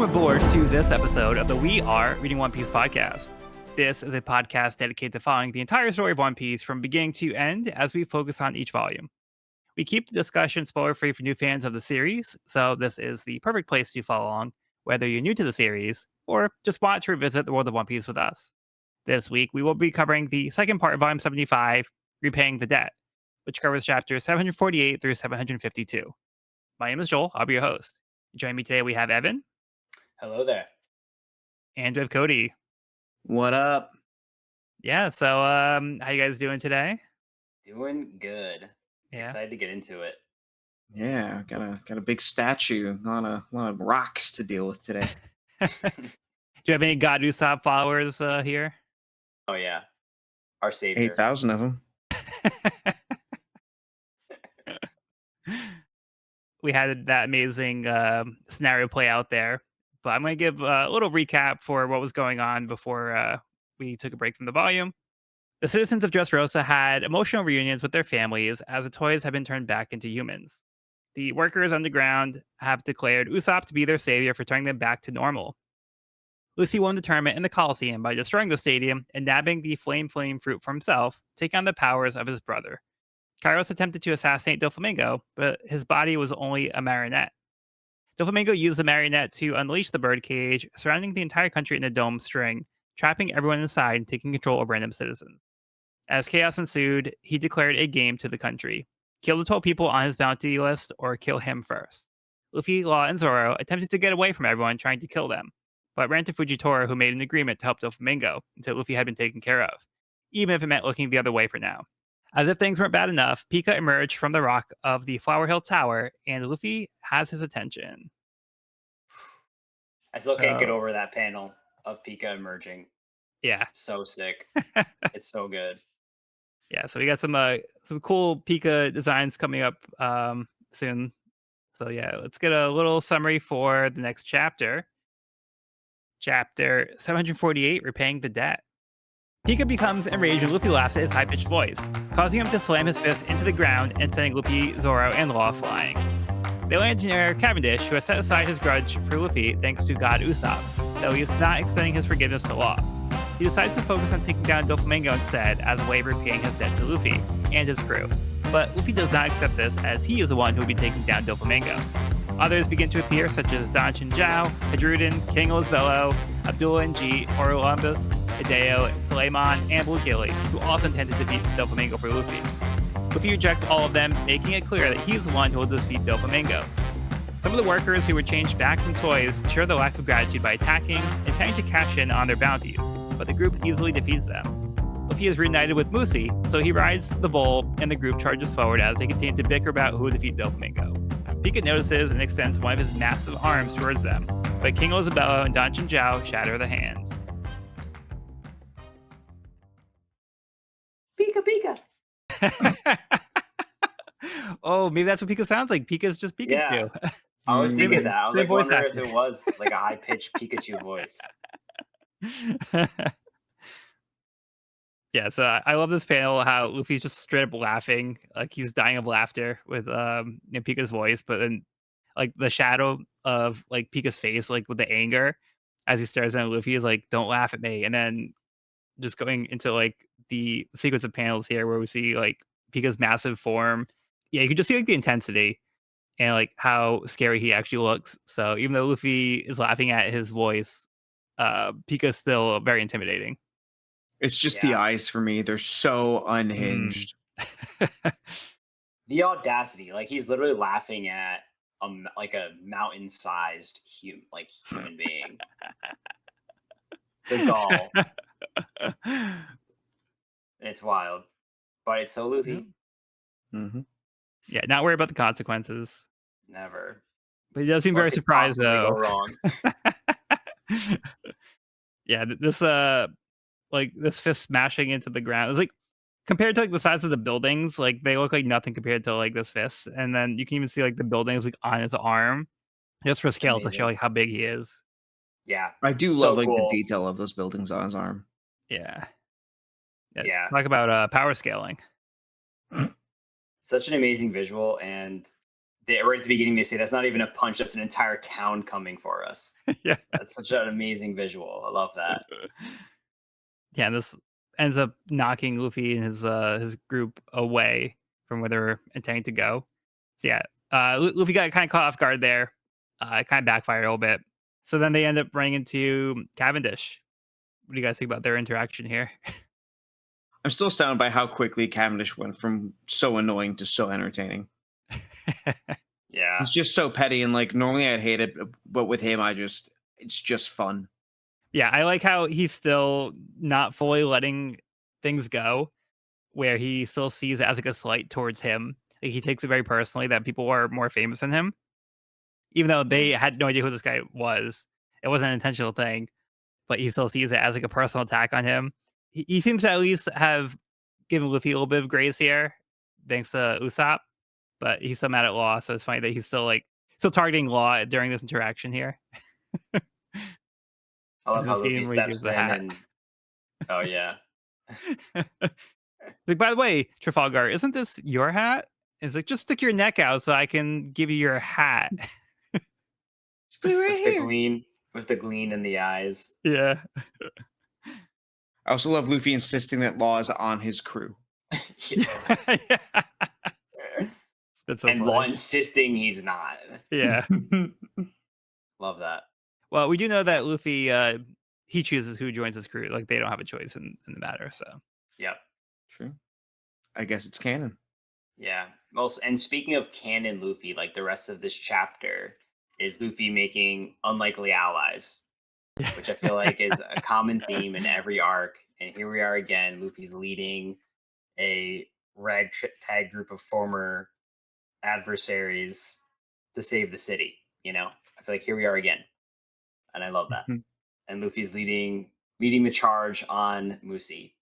Welcome aboard to this episode of the We Are Reading One Piece podcast. This is a podcast dedicated to following the entire story of One Piece from beginning to end as we focus on each volume. We keep the discussion spoiler-free for new fans of the series, so this is the perfect place to follow along, whether you're new to the series or just want to revisit the world of One Piece with us. This week, we will be covering the second part of Volume 75, Repaying the Debt, which covers chapters 748 through 752. My name is Joel. I'll be your host. Joining me today, we have Evan. Hello there. And we have Cody. What up? Yeah, so how you guys doing today? Doing good. Yeah. Excited to get into it. Yeah, got a big statue, a lot of rocks to deal with today. Do you have any God Usopp followers here? Oh yeah, our savior. 8,000 of them. We had that amazing scenario play out there, but I'm going to give a little recap for what was going on before we took a break from the volume. The citizens of Dressrosa had emotional reunions with their families as the toys have been turned back into humans. The workers underground have declared Usopp to be their savior for turning them back to normal. Lucy won the tournament in the Coliseum by destroying the stadium and nabbing the flame fruit for himself, taking on the powers of his brother. Kairos attempted to assassinate Doflamingo, but his body was only a marionette. Doflamingo used the marionette to unleash the birdcage, surrounding the entire country in a dome string, trapping everyone inside and taking control of random citizens. As chaos ensued, he declared a game to the country. Kill the 12 people on his bounty list or kill him first. Luffy, Law, and Zoro attempted to get away from everyone trying to kill them, but ran to Fujitora, who made an agreement to help Doflamingo until Luffy had been taken care of, even if it meant looking the other way for now. As if things weren't bad enough, Pika emerged from the rock of the Flower Hill Tower, and Luffy has his attention. I still can't get over that panel of Pika emerging. Yeah. So sick. It's so good. Yeah, so we got some cool Pika designs coming up soon. So yeah, let's get a little summary for the next chapter. Chapter 748, Repaying the Debt. Pika becomes enraged when Luffy laughs at his high-pitched voice, causing him to slam his fist into the ground and sending Luffy, Zoro, and Law flying. They land near Cavendish, who has set aside his grudge for Luffy thanks to God Usopp, though he is not extending his forgiveness to Law. He decides to focus on taking down Doflamingo instead as a way of repaying his debt to Luffy and his crew. But Luffy does not accept this, as he is the one who will be taking down Doflamingo. Others begin to appear, such as Don Chinjao, Hadrudin, King Elizabello, Abdullah and G, Orolumbus, Hideo, Suleiman, and Blue Gilly, who also intend to defeat Doflamingo for Luffy. Luffy rejects all of them, making it clear that he's the one who will defeat Doflamingo. Some of the workers who were changed back from toys share their lack of gratitude by attacking and trying to cash in on their bounties, but the group easily defeats them. Luffy is reunited with Musi, so he rides the bull and the group charges forward as they continue to bicker about who will defeat Doflamingo. Pika notices and extends one of his massive arms towards them, but King Elizabello and Don Chinjao shatter the hand. Pika, Pika. Oh, maybe that's what Pika sounds like. Pika's just Pikachu. Yeah. I was thinking that. I was like wondering if actor. it was like a high-pitched Pikachu voice. Yeah, so I love this panel, how Luffy's just straight up laughing, like he's dying of laughter with Pika's voice, but then like the shadow of like Pika's face, like with the anger as he stares at Luffy, is like, "Don't laugh at me," and then just going into like the sequence of panels here where we see like Pika's massive form. Yeah, you can just see like the intensity and like how scary he actually looks. So even though Luffy is laughing at his voice, Pika's still very intimidating. It's just the eyes for me. They're so unhinged. The audacity. Like, he's literally laughing at a mountain-sized human being. The gall. It's wild. But it's so Luffy. Mm-hmm. Yeah, not worry about the consequences. Never. But he does seem very surprised, though. Go wrong. Yeah, this fist smashing into the ground. It's like, compared to like the size of the buildings, like they look like nothing compared to like this fist. And then you can even see like the buildings like on his arm, just for scale to show like how big he is. Yeah, I do love like the detail of those buildings on his arm. Yeah. Talk about power scaling. Such an amazing visual, and right at the beginning, they say that's not even a punch; that's an entire town coming for us. Yeah. That's such an amazing visual. I love that. Yeah, this ends up knocking Luffy and his group away from where they're intending to go. So yeah, Luffy got kind of caught off guard there. It kind of backfired a little bit. So then they end up running into Cavendish. What do you guys think about their interaction here? I'm still astounded by how quickly Cavendish went from so annoying to so entertaining. Yeah, He's just so petty, and like normally I'd hate it, but with him, it's just fun. Yeah, I like how he's still not fully letting things go, where he still sees it as like a slight towards him. Like, he takes it very personally that people are more famous than him, even though they mhm. had no idea who this guy was. It wasn't an intentional thing, but he still sees it as like a personal attack on him. He seems to at least have given Luffy a little bit of grace here, thanks to Usopp, but he's still mad at Law. So it's funny that he's still targeting Law during this interaction here. I There's love a how Luffy scene where he gives steps the in hat. and oh yeah, Like, by the way, Trafalgar, isn't this your hat? It's like, just stick your neck out so I can give you your hat. Just put it right with the here. gleam, with the gleam in the eyes. Yeah. I also love Luffy insisting that Law is on his crew. Yeah. Yeah. That's so And Law funny. insisting he's not. Yeah. Love that. Well, we do know that Luffy, he chooses who joins his crew. Like, they don't have a choice in the matter. So, Yep. True. I guess it's canon. Yeah. Also, and speaking of canon Luffy, like the rest of this chapter is Luffy making unlikely allies, which I feel like is a common theme in every arc. And here we are again. Luffy's leading a ragtag group of former adversaries to save the city. I feel like here we are again, and I love that. And Luffy's leading the charge on Musi.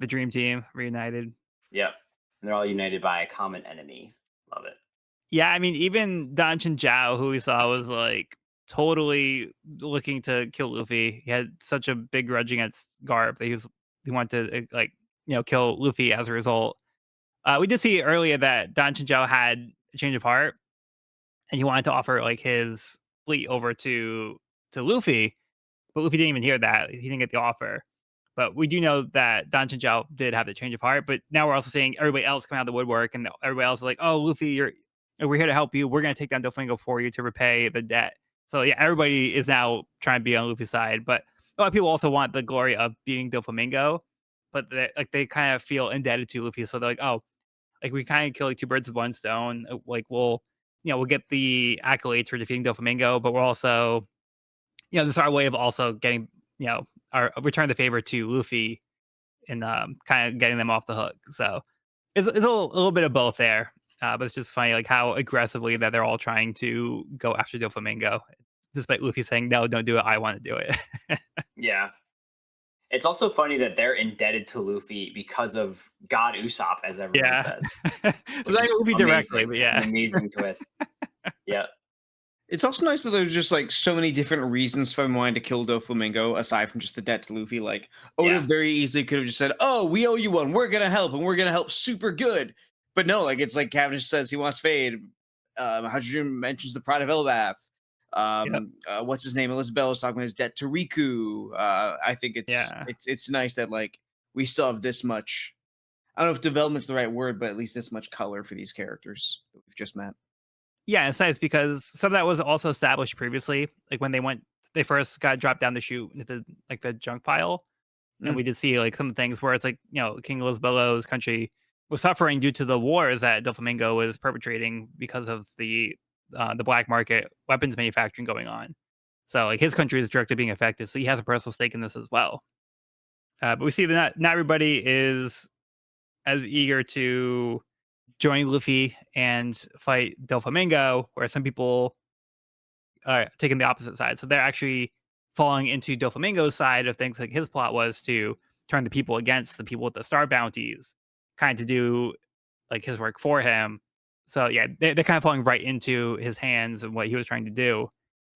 The dream team reunited. Yep. And they're all united by a common enemy. Love it. Yeah, I mean, even Dan Zhao, who we saw was like totally looking to kill Luffy. He had such a big grudge against Garp that he wanted to like kill Luffy as a result. We did see earlier that Dan Zhao had a change of heart and he wanted to offer like his fleet over to Luffy, but Luffy didn't even hear that. He didn't get the offer. But we do know that Dan Zhao did have the change of heart. But now we're also seeing everybody else come out of the woodwork, and everybody else is like, "Oh, Luffy, we're here to help you. We're going to take down Doflamingo for you to repay the debt." So yeah, everybody is now trying to be on Luffy's side. But a lot of people also want the glory of beating Doflamingo, but they kind of feel indebted to Luffy. So they're like, "Oh, like we kind of kill like two birds with one stone. Like we'll get the accolades for defeating Doflamingo, but we're also this is our way of also getting our return the favor to Luffy and kind of getting them off the hook. So it's a little bit of both there, but it's just funny like how aggressively that they're all trying to go after Doflamingo, despite Luffy saying no, don't do it. I want to do it. Yeah. It's also funny that they're indebted to Luffy because of God Usopp, as everyone Yeah. says, So which not is Luffy directly, amazing. but An yeah. amazing twist. Yeah. It's also nice that there's just like so many different reasons for him wanting to kill Doflamingo aside from just the debt to Luffy. Like Oda Yeah. very easily could have just said, "Oh, we owe you one. We're gonna help, and we're gonna help super good." But no, like it's like Cavendish says he wants Fade. Hydrogen mentions the Pride of Elbaf. Yep. What's his name? Elizabeth was talking about his debt to Riku. I think Yeah. it's nice that like we still have this much. I don't know if development's the right word, but at least this much color for these characters that we've just met. Yeah, it's nice because some of that was also established previously. Like when they first got dropped down the chute into the junk pile, and we Mm. did see like some things where it's like King Lisbolo's country was suffering due to the wars that Doflamingo was perpetrating because of the black market weapons manufacturing going on. So like his country is directly being affected, so he has a personal stake in this as well. But we see that not everybody is as eager to join Luffy and fight Doflamingo, where some people are taking the opposite side. So they're actually falling into Doflamingo's side of things. Like his plot was to turn the people against the people with the star bounties, kind of to do like his work for him. So yeah, they're kind of falling right into his hands and what he was trying to do.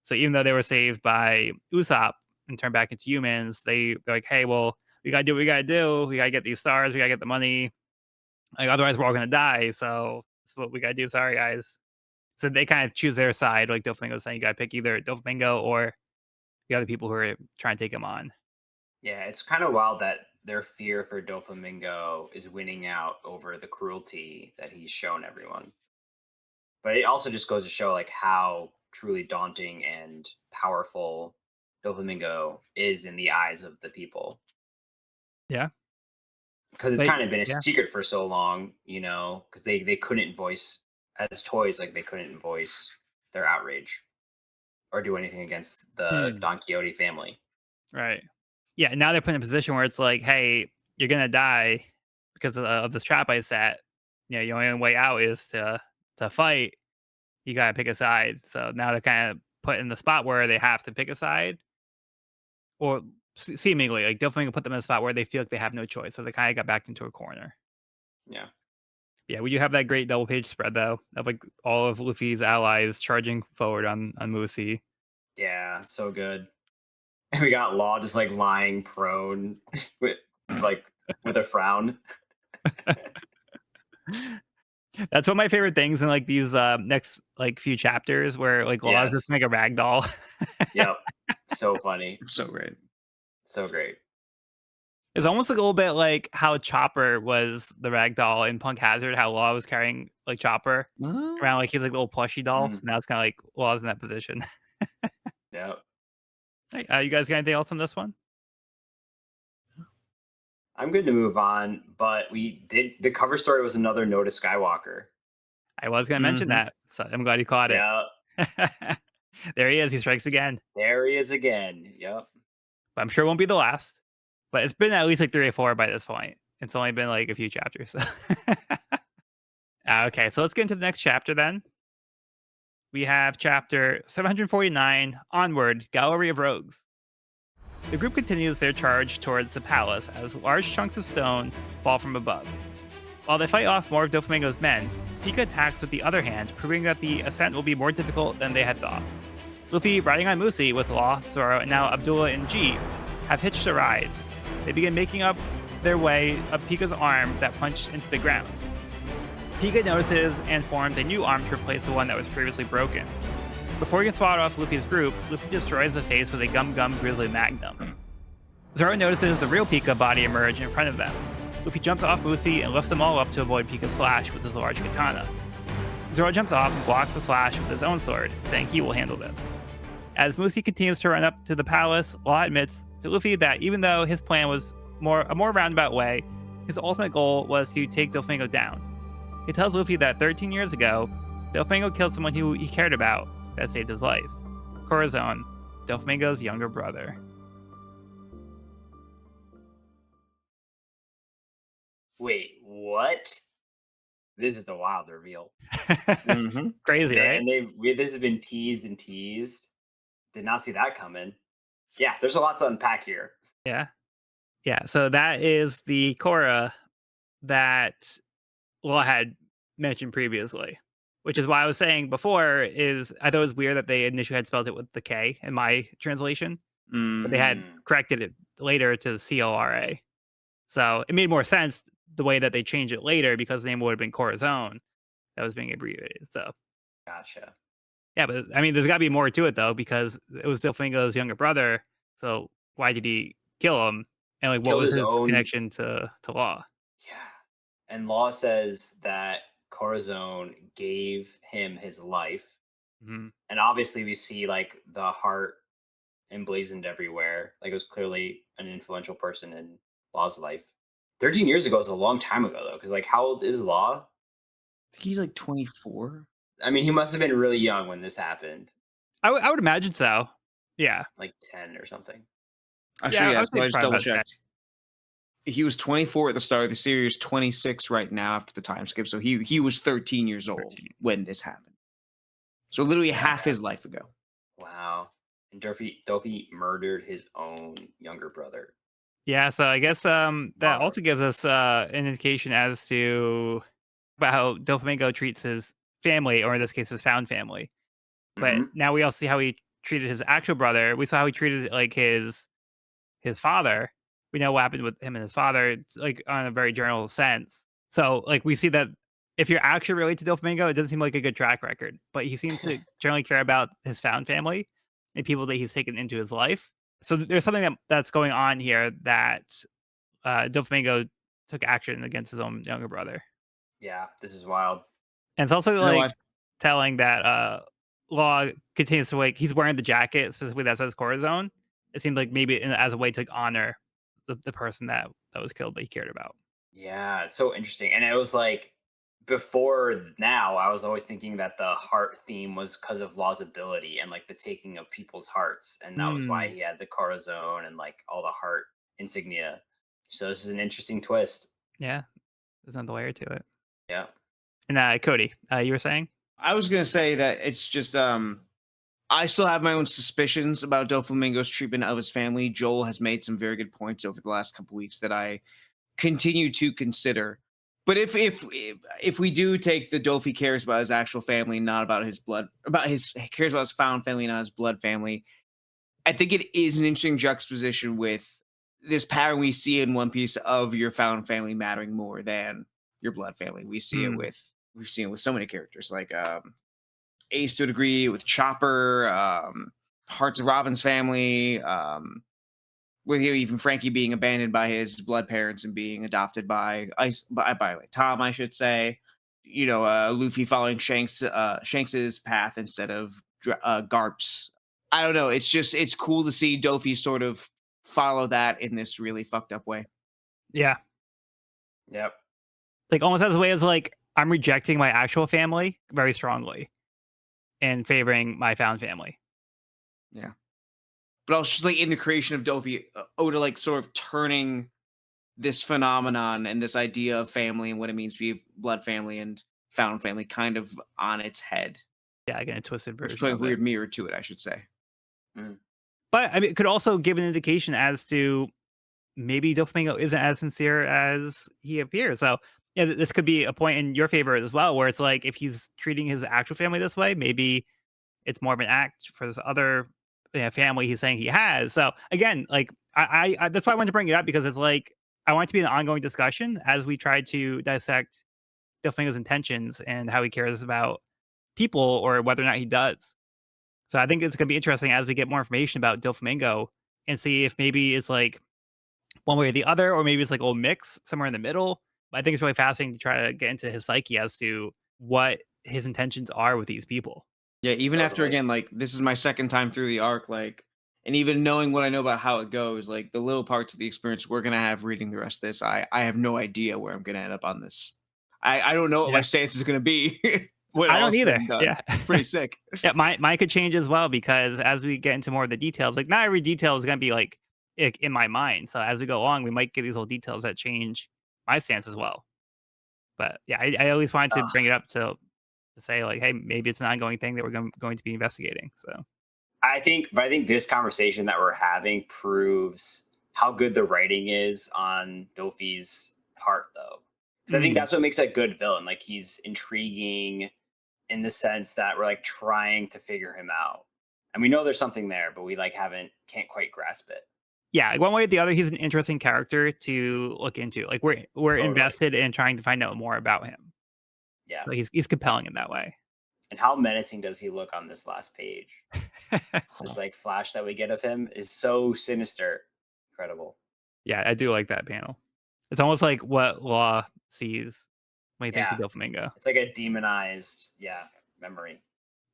So even though they were saved by Usopp and turned back into humans, they're like, hey, well, we gotta do what we gotta do. We gotta get these stars. We gotta get the money. Like, otherwise, we're all gonna die. So that's what we gotta do. Sorry, guys. So they kind of choose their side. Like Doflamingo saying, you gotta pick either Doflamingo or the other people who are trying to take him on. Yeah, it's kind of wild that their fear for Doflamingo is winning out over the cruelty that he's shown everyone. But it also just goes to show like how truly daunting and powerful Doflamingo is in the eyes of the people. Yeah, Because it's but kind of been a yeah, secret for so long, because they couldn't voice as toys, like they couldn't voice their outrage or do anything against the Hmm. Don Quixote family. right. Yeah, now they're put in a position where it's like, hey, you're gonna die because of this trap I set. You know, your only way out is to fight. You gotta pick a side. So now they're kind of put in the spot where they have to pick a side, or seemingly like definitely put them in a spot where they feel like they have no choice. So they kind of got backed into a corner. Yeah. Yeah, we do have that great double page spread though of like all of Luffy's allies charging forward on Musi. Yeah, so good. And we got Law just like lying prone with like with a frown. That's one of my favorite things in like these next like few chapters where like Law is just Yes. like a rag doll. Yep. So funny. So great. So great. It's almost like a little bit like how Chopper was the rag doll in Punk Hazard, how Law was carrying like Chopper Huh? around like he's like a little plushy doll. So Mhm. now it's kind of like Law's in that position. Yep. Hey, you guys got anything else on this one? I'm good to move on, but we did the cover story was another Note to Skywalker. I was gonna mention Mhm. that, so I'm glad you caught it. Yeah, There he is. He strikes again. there he is again. Yep. But I'm sure it won't be the last. But it's been at least like 3 or 4 by this point. It's only been like a few chapters. Okay, so let's get into the next chapter then. We have chapter 749, Onward, Gallery of Rogues. The group continues their charge towards the palace as large chunks of stone fall from above. While they fight off more of Doflamingo's men, Pika attacks with the other hand, proving that the ascent will be more difficult than they had thought. Luffy, riding on Musi with Law, Zoro, and now Abdullah and G, have hitched a ride. They begin making up their way up Pika's arm that punched into the ground. Pika notices and forms a new arm to replace the one that was previously broken. Before he can spot off Luffy's group, Luffy destroys the face with a Gum Gum Grizzly Magnum. Zoro notices the real Pika body emerge in front of them. Luffy jumps off Musi and lifts them all up to avoid Pika's slash with his large katana. Zoro jumps off and blocks the slash with his own sword, saying he will handle this. As Musi continues to run up to the palace, Law admits to Luffy that even though his plan was a more roundabout way, his ultimate goal was to take Doflamingo down. He tells Luffy that 13 years ago, Doflamingo killed someone who he cared about that saved his life. Corazon, Doflamingo's younger brother. Wait, what? This is a wild reveal. This Mhm. Crazy, right? and this has been teased and teased. Did not see that coming. Yeah, there's a lot to unpack here. Yeah. Yeah. So that is the Korra that Law had mentioned previously, which is why I was saying before is I thought it was weird that they initially had spelled it with the K in my translation, but they had Mm, corrected it later to CLRA. So it made more sense the way that they changed it later because the name would have been Corazon that was being abbreviated. So gotcha. yeah, but I mean, there's got to be more to it though because it was Doflamingo's younger brother. So why did he kill him? And like, what Killed was his his own. connection to Law? Yeah. And Law says that Corazon gave him his life. Mhm. And obviously we see like the heart emblazoned everywhere. Like it was clearly an influential person in Law's life. 13 years ago is a long time ago though, because like how old is Law? He's like 24. I mean, he must have been really young when this happened, I would imagine so. Yeah, like 10 or something. yeah, Actually, I yeah, would so say I just probably double about that. checked. He was 24 at the start of the series, 26 right now after the time skip. So he was 13 years old 13. when this happened. So literally half Yeah. his life ago. Wow. And Durfee murdered his own younger brother. Yeah, so I guess that Wow. also gives us an indication as to about how Doflamingo treats his family, or in this case, his found family. But Hmm. now we also see how he treated his actual brother. We saw how he treated like his father. We know what happened with him and his father, it's, like on a very general sense. So, like, we see that if you're actually related to Doflamingo, it doesn't seem like a good track record, but he seems to generally care about his found family and people that he's taken into his life. So there's something that's going on here that Doflamingo took action against his own younger brother. Yeah, this is wild. And it's also No, like telling that Law continues to like he's wearing the jacket specifically that says Corazon. It seemed like maybe as a way to like, honor the person that was killed that he cared about. Yeah, it's so interesting. And it was like before now, I was always thinking that the heart theme was because of Law's ability and like the taking of people's hearts. And that was why Hmm. he had the Corazon and like all the heart insignia. So this is an interesting twist. Yeah, there's another layer to it. Yeah. And Cody, you were saying? I was gonna say that it's just I still have my own suspicions about Doflamingo's treatment of his family. Joel has made some very good points over the last couple weeks that I continue to consider. But if we do take the Dofi cares about his actual family, not about his blood, about his cares about his found family, not his blood family, I think it is an interesting juxtaposition with this pattern we see in One Piece of your found family mattering more than your blood family. Hmm. We've seen it with so many characters like Ace to a degree, with Chopper, Hearts of Robin's family, with even Frankie being abandoned by his blood parents and being adopted by like, Tom, I should say. Luffy following Shanks's path instead of Garp's. I don't know. It's cool to see Dofi sort of follow that in this really fucked up way. Yeah, Yep. like almost as a way as like I'm rejecting my actual family very strongly and favoring my found family. Yeah. But also just like in the creation of Dofi, Oda like sort of turning this phenomenon and this idea of family and what it means to be blood family and found family kind of on its head, Yeah, again, a twisted which version put a of it. weird mirror to it, I should say. Mm. But I mean, it could also give an indication as to maybe Doflamingo isn't as sincere as he appears. So yeah, this could be a point in your favor as well, where it's like if he's treating his actual family this way, maybe it's more of an act for this other family he's saying he has. So again, like I that's why I wanted to bring it up because it's like I want it to be an ongoing discussion as we try to dissect Doflamingo's intentions and how he cares about people or whether or not he does. So I think it's gonna be interesting as we get more information about Doflamingo and see if maybe it's like one way or the other, or maybe it's like a little mix somewhere in the middle. But I think it's really fascinating to try to get into his psyche as to what his intentions are with these people. Yeah, even after Totally. again, like this is my second time through the arc, like, and even knowing what I know about how it goes, like the little parts of the experience we're gonna have reading the rest of this, I have no idea where I'm gonna end up on this. I don't know what my Yeah. stance is gonna be when I all don't is said either. and done. Yeah. It's pretty sick. Yeah, mine could change as well because as we get into more of the details, like not every detail is gonna be like in my mind. So as we go along, we might get these little details that change my stance as well. But yeah, I always wanted to bring it up to say like, hey, maybe it's an ongoing thing that we're going to be investigating. So I think this conversation that we're having proves how good the writing is on Dofi's part, though. Because I think mm, that's what makes a good villain. Like he's intriguing in the sense that we're like trying to figure him out, and we know there's something there, but we like can't quite grasp it. yeah, like, one way or the other, he's an interesting character to look into. Like we're Totally. invested in trying to find out more about him. Yeah. Like he's compelling in that way. And how menacing does he look on this last page? This like flash that we get of him is so sinister. Incredible. Yeah, I do like that panel. It's almost like what Law sees when he thinks of Yeah. Doflamingo. It's like a demonized, yeah, memory.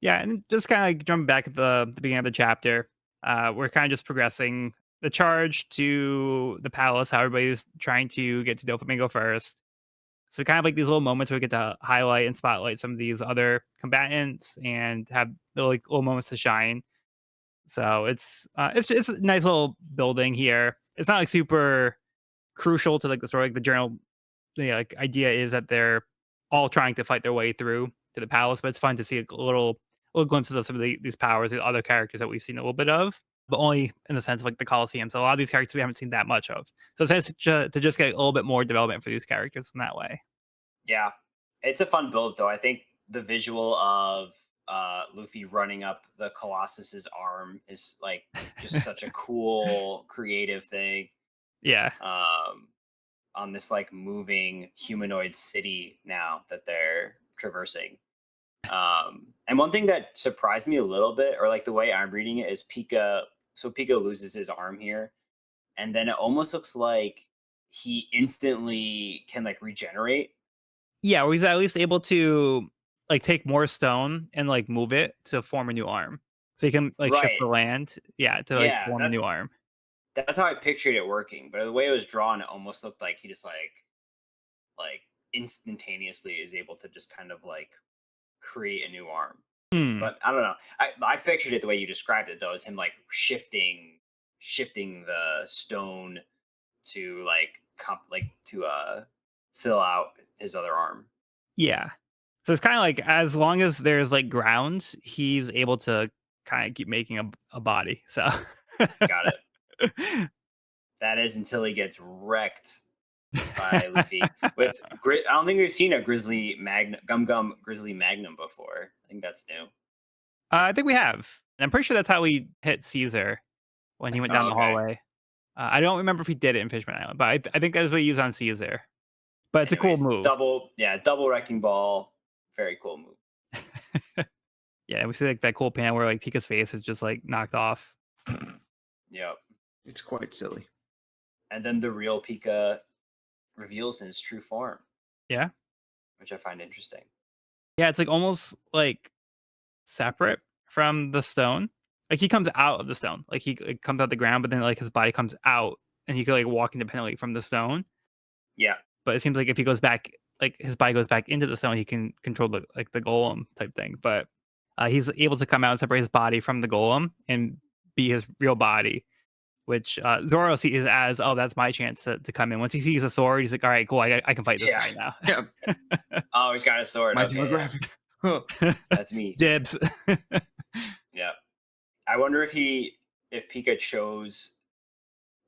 Yeah, and just kind of like jumping back at the beginning of the chapter, we're kind of just progressing the charge to the palace. How everybody's trying to get to Doflamingo first. So we kind of like these little moments where we get to highlight and spotlight some of these other combatants and have like little moments to shine. So it's a nice little building here. It's not like super crucial to like the story. Like the general like idea is that they're all trying to fight their way through to the palace, but it's fun to see a little glimpses of some of these powers, the other characters that we've seen a little bit of, but only in the sense of like the Colosseum. So a lot of these characters we haven't seen that much of. So it's nice to just get a little bit more development for these characters in that way. Yeah. It's a fun build though. I think the visual of Luffy running up the Colossus's arm is like just such a cool creative thing. Yeah. Um on this like moving humanoid city now that they're traversing. And one thing that surprised me a little bit, or like the way I'm reading it, is Pika. So Pika loses his arm here, and then it almost looks like he instantly can like regenerate. Yeah, or he's at least able to like take more stone and like move it to form a new arm. So he can like shift Right. the land, yeah, to like Yeah, form a new arm. that's how I pictured it working. But the way it was drawn, it almost looked like he just like instantaneously is able to just kind of like create a new arm. Hmm. But I don't know. I pictured it the way you described it though, as him like shifting the stone to like fill out his other arm. Yeah. So it's kind of like as long as there's like ground, he's able to kind of keep making a body. So Got it. That is until he gets wrecked by Luffy with I don't think we've seen a grizzly magnum gum grizzly magnum before. I think that's new. I think we have. And I'm pretty sure that's how we hit Caesar when he went down Oh, the okay. hallway. I don't remember if he did it in Fishman Island, but I think that is what he used on Caesar. But it's a cool Anyways, move. double wrecking ball. Very cool move. Yeah, we see like that cool panel where like Pika's face is just like knocked off. Yep. It's quite silly. And then the real Pika reveals his true form. Yeah. Which I find interesting. Yeah, it's like almost like separate from the stone. Like he comes out of the stone. Like he like, comes out the ground, but then like his body comes out and he could like walk independently from the stone. Yeah. But it seems like if he goes back, like his body goes back into the stone, he can control the like the golem type thing. But he's able to come out and separate his body from the golem and be his real body, which Zoro sees as, oh, that's my chance to come in. Once he sees a sword, he's like, all right, cool, I can fight this guy now. Yeah. Oh, he's got a sword. My Okay, demographic. that's me. Dibs. Yeah. I wonder if Pika chose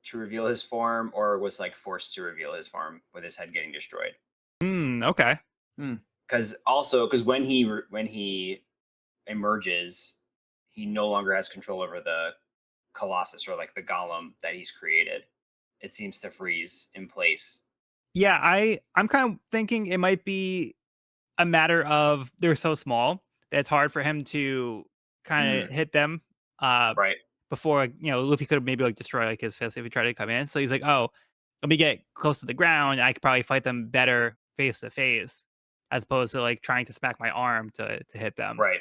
to reveal his form or was like forced to reveal his form with his head getting destroyed. Okay. Because when he emerges, he no longer has control over the Colossus or like the golem that he's created. It seems to freeze in place. Yeah, I'm kind of thinking it might be a matter of they're so small that it's hard for him to kind of hit them. Right. Before Luffy could have maybe like destroyed like his fist if he tried to come in. So he's like, oh, let me get close to the ground. I could probably fight them better face to face, as opposed to like trying to smack my arm to hit them. Right.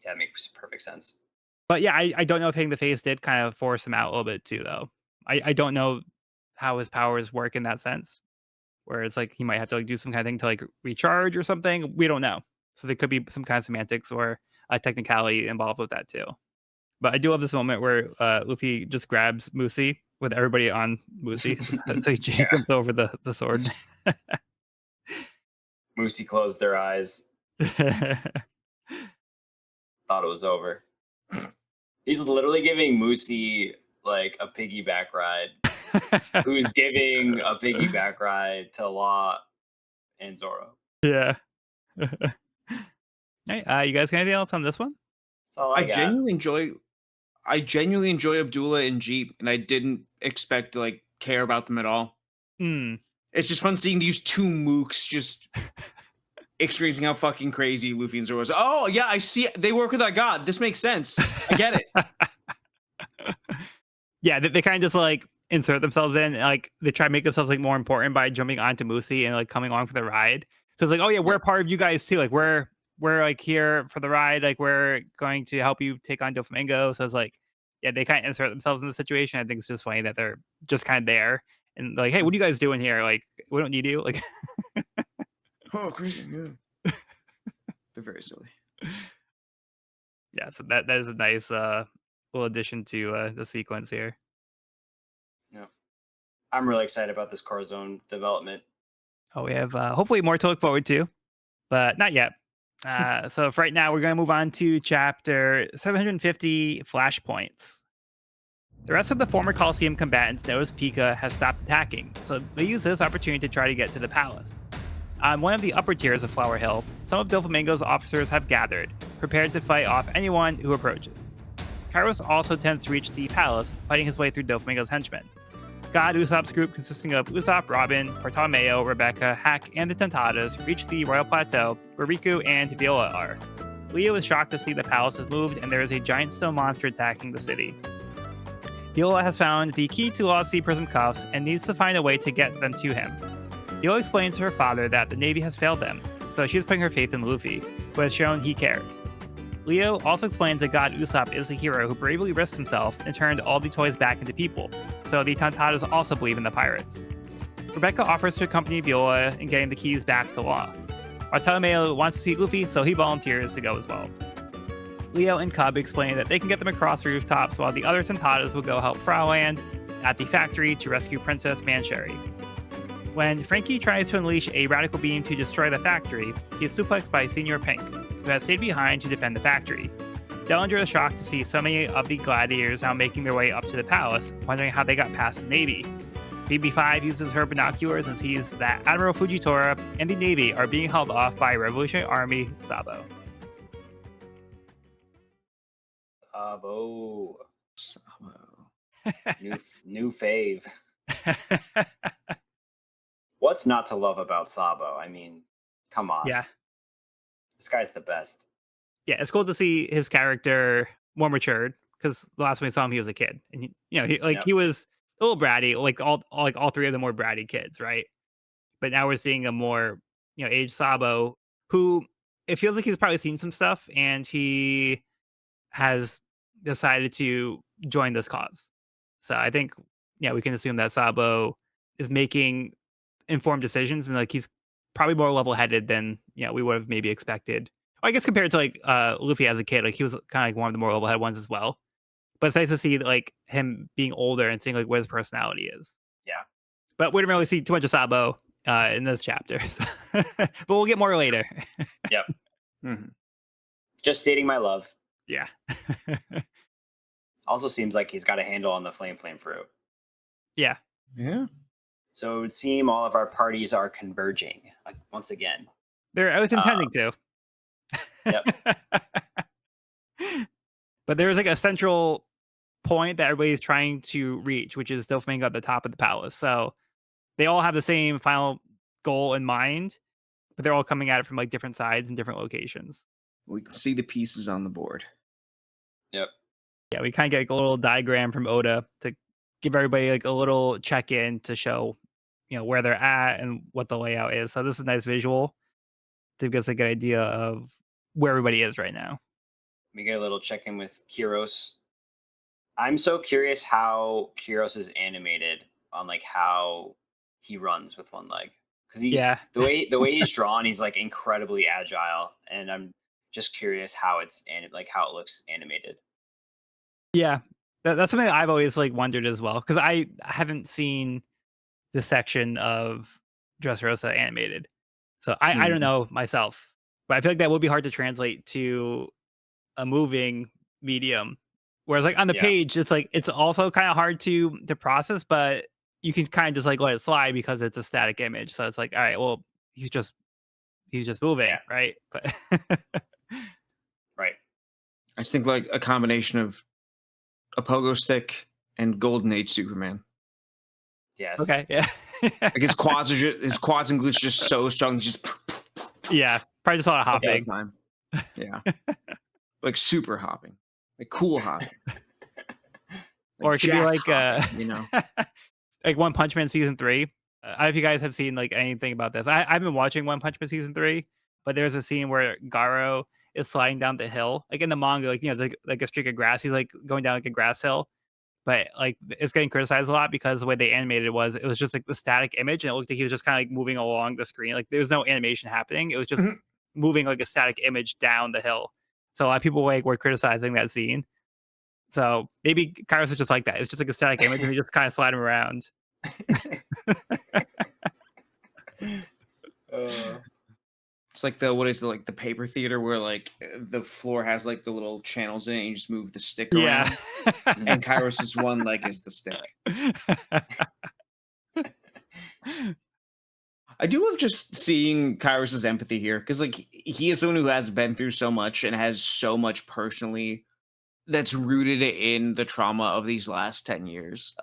Yeah, that makes perfect sense. But yeah, I don't know if hitting the face did kind of force him out a little bit too, though. I don't know how his powers work in that sense, where it's like he might have to like do some kind of thing to like recharge or something. We don't know. So there could be some kind of semantics or a technicality involved with that too. But I do love this moment where Luffy just grabs Musi with everybody on Musi. So he jumps over the sword. Musi closed their eyes. Thought it was over. He's literally giving Musi like a piggyback ride. Who's giving a piggyback ride to Law and Zoro. Yeah. Hey, you guys got anything else on this one? That's all I got. I genuinely enjoy Abdullah and Jeep, and I didn't expect to like care about them at all. It's just fun seeing these two mooks just experiencing how fucking crazy Luffy and Zoro is. Oh yeah, I see. They work with our god. This makes sense. I get it. Yeah, they kind of just like insert themselves in. Like they try to make themselves like more important by jumping onto Musi and like coming along for the ride. So it's like, oh yeah, we're part of you guys too. Like we're like here for the ride. Like we're going to help you take on Doflamingo. So it's like, yeah, they kind of insert themselves in the situation. I think it's just funny that they're just kind of there and like, hey, what are you guys doing here? Like we don't need you. Like, oh, crazy. Yeah. They're very silly. Yeah, so that is a nice little addition to the sequence here. Yeah, I'm really excited about this Corazon development. Oh, we have hopefully more to look forward to, but not yet. So for right now, we're going to move on to chapter 750, Flashpoints. The rest of the former Coliseum combatants notice Pika has stopped attacking, so they use this opportunity to try to get to the palace. On one of the upper tiers of Flower Hill, some of Doflamingo's officers have gathered, prepared to fight off anyone who approaches. Kairos also tends to reach the palace, fighting his way through Doflamingo's henchmen. God Usopp's group, consisting of Usopp, Robin, Bartolomeo, Rebecca, Hack, and the Tontadas, reach the Royal Plateau, where Riku and Viola are. Leo is shocked to see the palace is moved and there is a giant stone monster attacking the city. Viola has found the key to Lost Sea prison cuffs and needs to find a way to get them to him. Viola explains to her father that the Navy has failed them, so she is putting her faith in Luffy, who has shown he cares. Leo also explains that God Usopp is the hero who bravely risked himself and turned all the toys back into people, so the Tontadas also believe in the pirates. Rebecca offers to accompany Viola in getting the keys back to Law. Bartolomeo wants to see Luffy, so he volunteers to go as well. Leo and Cub explain that they can get them across the rooftops while the other Tontadas will go help Frauland at the factory to rescue Princess Mancherry. When Frankie tries to unleash a radical beam to destroy the factory, he is suplexed by Senior Pink, who has stayed behind to defend the factory. Dellinger is shocked to see so many of the gladiators now making their way up to the palace, wondering how they got past the Navy. BB5 uses her binoculars and sees that Admiral Fujitora and the Navy are being held off by Revolutionary Army Sabo. Sabo. New fave. What's not to love about Sabo? I mean, come on. Yeah. This guy's the best. Yeah, it's cool to see his character more matured, because the last time we saw him, he was a kid, and he was a little bratty, like all three of them were bratty kids, right? But now we're seeing a more aged Sabo, who it feels like he's probably seen some stuff, and he has decided to join this cause. So I think we can assume that Sabo is making informed decisions, and like he's probably more level-headed than we would have maybe expected. I guess compared to like Luffy as a kid, like he was kind of like one of the more level-headed ones as well. But it's nice to see like him being older and seeing like what his personality is. Yeah. But we didn't really see too much of Sabo in this chapter, but we'll get more later. Yep. Mm-hmm. Just stating my love. Yeah. Also seems like he's got a handle on the flame fruit. Yeah. Yeah. So it would seem all of our parties are converging once again. I was intending to. Yep. But there's like a central point that everybody's trying to reach, which is Doflamingo at the top of the palace. So they all have the same final goal in mind, but they're all coming at it from like different sides and different locations. We can see the pieces on the board. Yep. Yeah, we kind of get like a little diagram from Oda to give everybody like a little check-in to show, where they're at and what the layout is. So this is a nice visual to give us a good idea of where everybody is right now. We get a little check-in with Kyros. I'm so curious how Kyros is animated on like how he runs with one leg. Because the way he's drawn, he's like incredibly agile, and I'm just curious how how it looks animated. Yeah, that's something that I've always like wondered as well, because I haven't seen this section of Dressrosa animated, so I don't know myself, but I feel like that would be hard to translate to a moving medium. Whereas like on the page, it's like it's also kind of hard to process, but you can kind of just like let it slide because it's a static image. So it's like, all right, well, he's just moving, right? But right. I just think like a combination of a pogo stick and Golden Age Superman. Yes. Okay. Yeah. Like his quads and glutes just so strong. Just probably just a lot of hopping. Time. Yeah. Like super hopping, like cool hopping. Or it could be like hopping, like One Punch Man season 3. I don't know if you guys have seen like anything about this. I've been watching One Punch Man season 3, but there's a scene where Garo is sliding down the hill, like in the manga, like it's like a streak of grass. He's like going down like a grass hill, but like it's getting criticized a lot because the way they animated it was just like the static image, and it looked like he was just kind of like moving along the screen. Like there was no animation happening. It was just moving like a static image down the hill. So a lot of people like were criticizing that scene. So maybe Kairos is just like that. It's just like a static image, and you just kind of slide him around. It's like the paper theater where like the floor has like the little channels in it, and you just move the stick around. And Kairos' one leg is the stick. I do love just seeing Kairos' empathy here, because like he is someone who has been through so much and has so much personally that's rooted in the trauma of these last 10 years.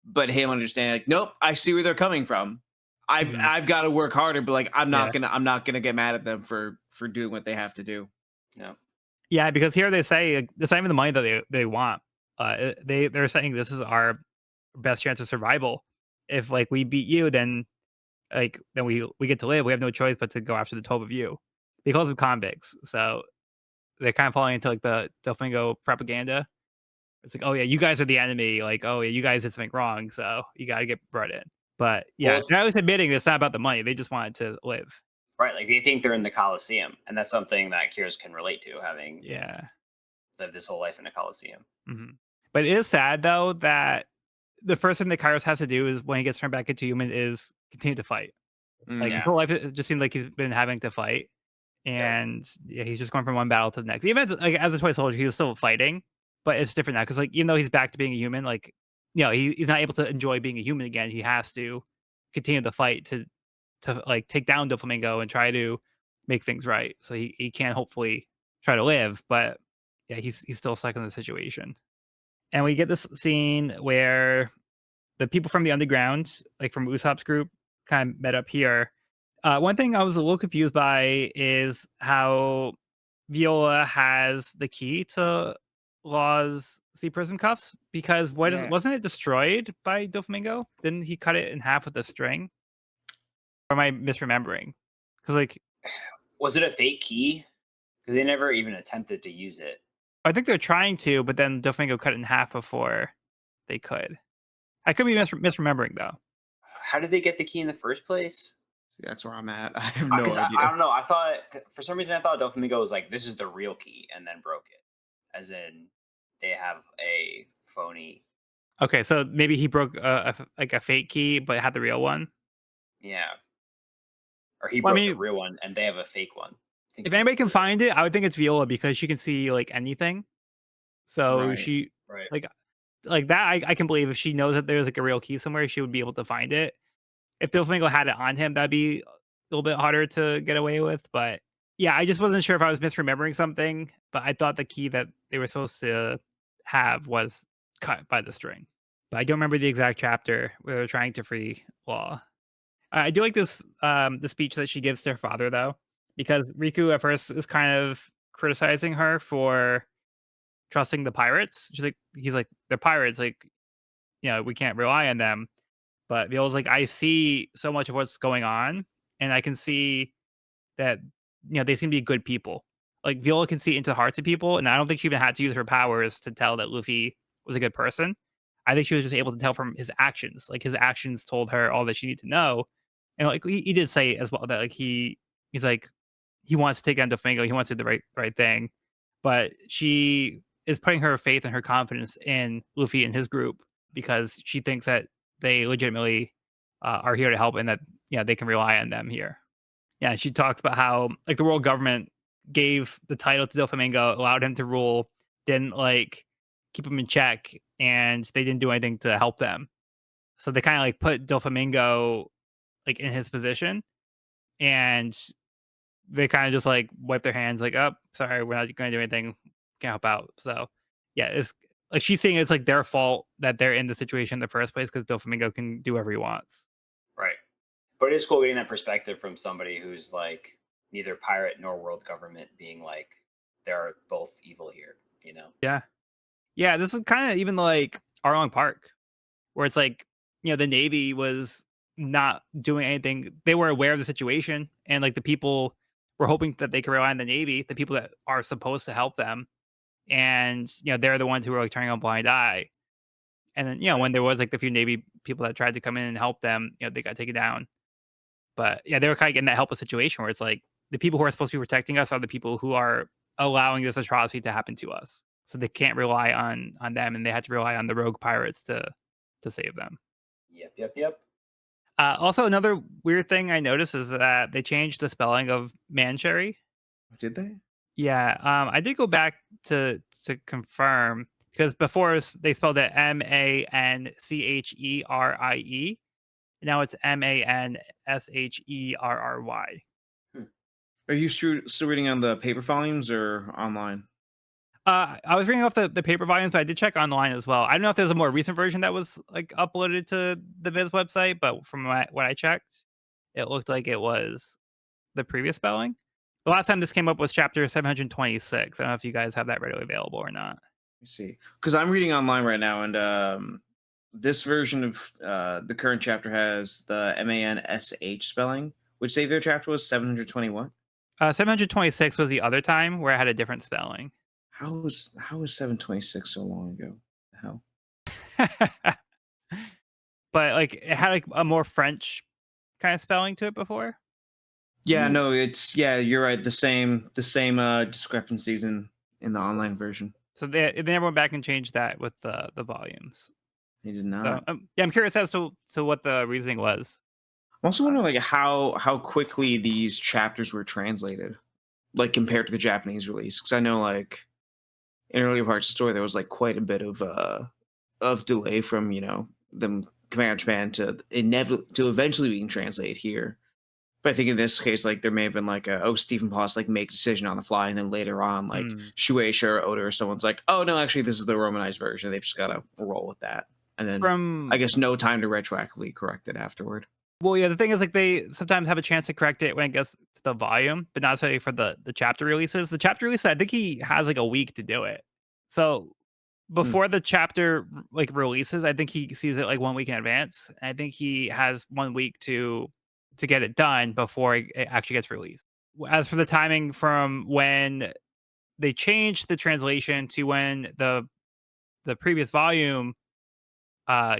but him understanding like, nope, I see where they're coming from. Mhm. I've got to work harder, but like Yeah. I'm not gonna get mad at them for doing what they have to do. Yeah. Yeah, because here they say, like, it's not even the money that they want. They're saying this is our best chance of survival. If, like, we beat you, then, like, then we get to live. We have no choice but to go after the 12 of you because of convicts. So they're kind of falling into, like, the Flamingo propaganda. It's like, "Oh, yeah, you guys are the enemy." Like, "Oh, yeah, you guys did something wrong, so you gotta get brought in." But, Well, yeah, they're always admitting it's not about the money. They just wanted to live. right. Like they think they're in the Coliseum, and that's something that Curious can relate to, having Yeah. lived his whole life in a Coliseum. Mhm. But it is sad, though, that the first thing that Kairos has to do is when he gets turned back into human is continue to fight. Like, his Mm. Yeah. whole life, it just seemed like he's been having to fight, Yep. and, yeah, he's just going from one battle to the next. Even as, like, as a toy soldier, he was still fighting, but it's different now because, like, even though he's back to being a human, like, he's not able to enjoy being a human again. He has to continue the fight to, like, take down Doflamingo and try to make things right. So he can hopefully try to live, but, yeah, he's still stuck in the situation. And we get this scene where the people from the underground, like from Usopp's group, kind of met up here. One thing I was a little confused by is how Viola has the key to Law's sea prison cuffs because Yeah. wasn't it destroyed by Doflamingo? Didn't he cut it in half with a string? Or am I misremembering? Because, like, Was it a fake key? Because they never even attempted to use it. I think they're trying to, but then Doflamingo cut it in half before they could. I could be misremembering though. How did they get the key in the first place? See, that's where I'm at. I have no Because I idea. don't know. I thought for some reason I thought Doflamingo was like, this is the real key, and then broke it, as in they have a phony. Okay, so maybe he broke like a fake key, but had the real one. Yeah, or he Well, I broke the mean, real one, and they have a fake one. I think if he's anybody the can real one. find it, I would think it's Viola because she can see like anything. So Right. she Right. like like that. I can believe if she knows that there's like a real key somewhere, she would be able to find it. If Doflamingo had it on him, that'd be a little bit harder to get away with. But yeah, I just wasn't sure if I was misremembering something. But I thought the key that they were supposed to have was cut by the string. But I don't remember the exact chapter where they're trying to free Law. I do like this the speech that she gives to her father though, because Riku at first is kind of criticizing her for trusting the pirates. He's like, they're pirates, like, we can't rely on them. But Viola's like, I see so much of what's going on, and I can see that they seem to be good people. Like Viola can see into the hearts of people, and I don't think she even had to use her powers to tell that Luffy was a good person. I think she was just able to tell from his actions. Like his actions told her all that she needed to know. And like he did say as well that like he's like he wants to take down Doflamingo, he wants to do the right thing. But she is putting her faith and her confidence in Luffy and his group because she thinks that they legitimately are here to help and that they can rely on them here. Yeah, she talks about how like the world government gave the title to Doflamingo, allowed him to rule, didn't like keep him in check, and they didn't do anything to help them. So they kind of like put Doflamingo like in his position, and they kind of just like wipe their hands, like, "Oh, sorry, we're not going to do anything. Can't help out." So yeah, it's like she's saying it's like their fault that they're in the situation in the first place because Doflamingo can do whatever he wants. Right. But it is cool getting that perspective from somebody who's like neither pirate nor world government, being like they're both evil here. You know. Yeah, yeah. This is kind of even like Arlong Park, where it's like, the Navy was not doing anything. They were aware of the situation, and like the people were hoping that they could rely on the Navy, the people that are supposed to help them, and they're the ones who were like turning a blind eye. And then Right. when there was like the few Navy people that tried to come in and help them, they got taken down. But yeah, they were kind of getting that helpless situation where it's like the people who are supposed to be protecting us are the people who are allowing this atrocity to happen to us. So they can't rely on them, and they had to rely on the rogue pirates to save them. Yep. Yep. Yep. Also, another weird thing I noticed is that they changed the spelling of Mancherry. Did they? Yeah, I did go back to confirm because before they spelled it Mancherie. Now it's Mansherry. Hmm. Are you still reading on the paper volumes or online? I was reading off the paper volumes, but I did check online as well. I don't know if there's a more recent version that was like uploaded to the Viz website, but from what I checked, it looked like it was the previous spelling. The last time this came up was chapter 726. I don't know if you guys have that readily available or not. Let me see, because I'm reading online right now, and this version of the current chapter has the MANSH spelling, which say their chapter was 721. 726 was the other time where I had a different spelling. How was 726 so long ago? The hell? But like it had like a more French kind of spelling to it before. Yeah, no, you're right. The same discrepancies in the online version. So they never went back and changed that with the volumes. They did So not. yeah, I'm curious as to what the reasoning was. I'm also wondering like how quickly these chapters were translated, like compared to the Japanese release. Because I know like in earlier parts of the story there was like quite a bit of delay from them coming out of Japan to eventually being translated here. But I think in this case, like there may have been like Stephen Paus like make a decision on the fly, and then later on, like Shueisha or Oda or someone's like, oh no, actually this is the Romanized version. They've just got to roll with that, and then I guess no time to retroactively correct it afterward. Well, yeah, the thing is like they sometimes have a chance to correct it when it gets to the volume, but not necessarily for the chapter releases. The chapter release, I think he has like a week to do it. So before the chapter like releases, I think he sees it like 1 week in advance. I think he has 1 week to get it done before it actually gets released. As for the timing from when they changed the translation to when the previous volume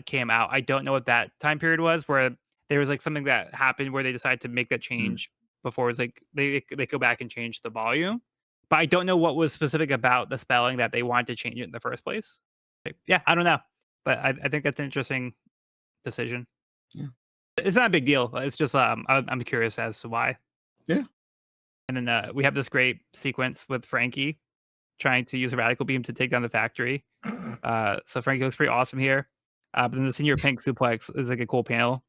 came out, I don't know what that time period was where there was like something that happened where they decided to make that change before it was like they go back and change the volume. But I don't know what was specific about the spelling that they wanted to change it in the first place. Yeah, I don't know. But I think that's an interesting decision. Yeah. It's not a big deal. It's just I'm curious as to why. Yeah. And then we have this great sequence with Frankie trying to use a radical beam to take down the factory. So Frankie looks pretty awesome here. But then the senior pink suplex is like a cool panel.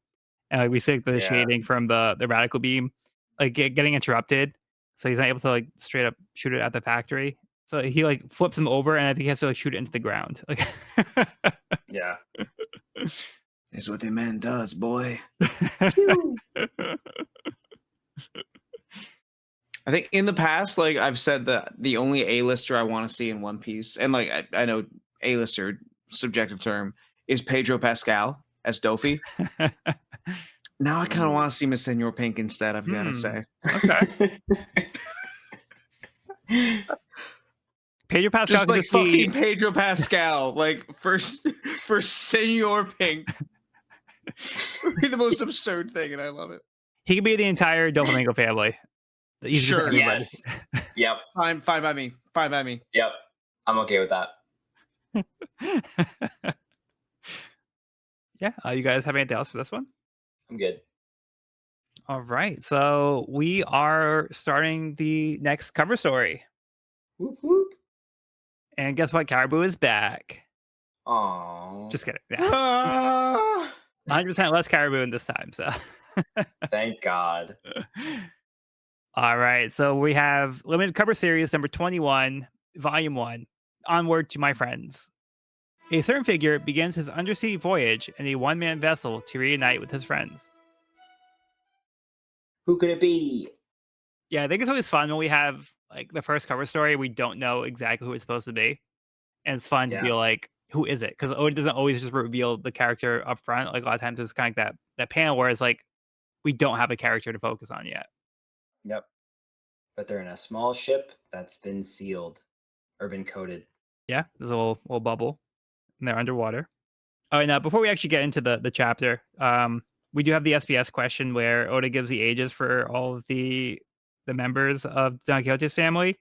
And like we see like, the shading from the radical beam like getting interrupted. So he's not able to like straight up shoot it at the factory. So he like flips him over, and I think he has to like shoot it into the ground. Like Yeah. That's what the man does, boy. I think in the past, like I've said that the only A-lister I want to see in One Piece, and like I know A-lister subjective term, is Pedro Pascal as Dofi. Now I kind of want to see Miss Senor Pink instead, I've got to say. Okay. Pedro Pascal Just like fucking Pedro Pascal, like for Senor Pink. Would be the most absurd thing, and I love it. He could be the entire Doflamingo family. Sure. Yes. Yep. Fine by me. Fine by me. Yep. I'm okay with that. Yeah. You guys have anything else for this one? I'm good. All right. So we are starting the next cover story. Whoop, whoop. And guess what? Caribou is back. Aww. Just kidding. Yeah. 100% less Caribou in this time. So Thank God. All right. So we have limited cover series number 21, volume 1, Onward to My Friends. A certain figure begins his undersea voyage in a one-man vessel to reunite with his friends. Who could it be? Yeah, I think it's always fun when we have like the first cover story. We don't know exactly who it's supposed to be, and it's fun to be like, "Who is it?" Because Oda doesn't always just reveal the character up front. Like a lot of times, it's kind of like that panel where it's like we don't have a character to focus on yet. Yep. But they're in a small ship that's been sealed or been coated. Yeah, there's a little bubble, and they're underwater. Oh, and now before we actually get into the chapter, we do have the SPS question where Oda gives the ages for all of the members of Don Quixote's family,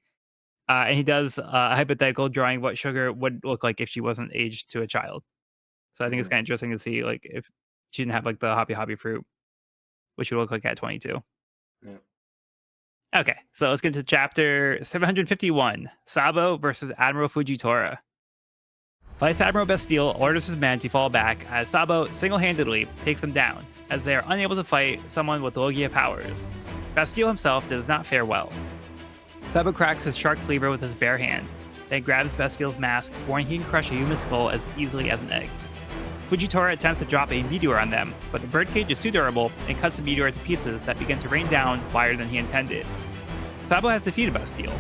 and he does a hypothetical drawing what Sugar would look like if she wasn't aged to a child. So I think it's kind of interesting to see like if she didn't have like the hoppy fruit, what she would look like at 22. Yeah. Okay, so let's get to chapter 751, Sabo versus Admiral Fujitora. Vice Admiral Bastille orders his men to fall back as Sabo single-handedly takes them down, as they are unable to fight someone with Logia powers. Bastille himself does not fare well. Sabo cracks his shark cleaver with his bare hand, then grabs Bestial's mask, warning he can crush a human skull as easily as an egg. Fujitora attempts to drop a meteor on them, but the birdcage is too durable and cuts the meteor to pieces that begin to rain down wider than he intended. Sabo has defeated Bestial.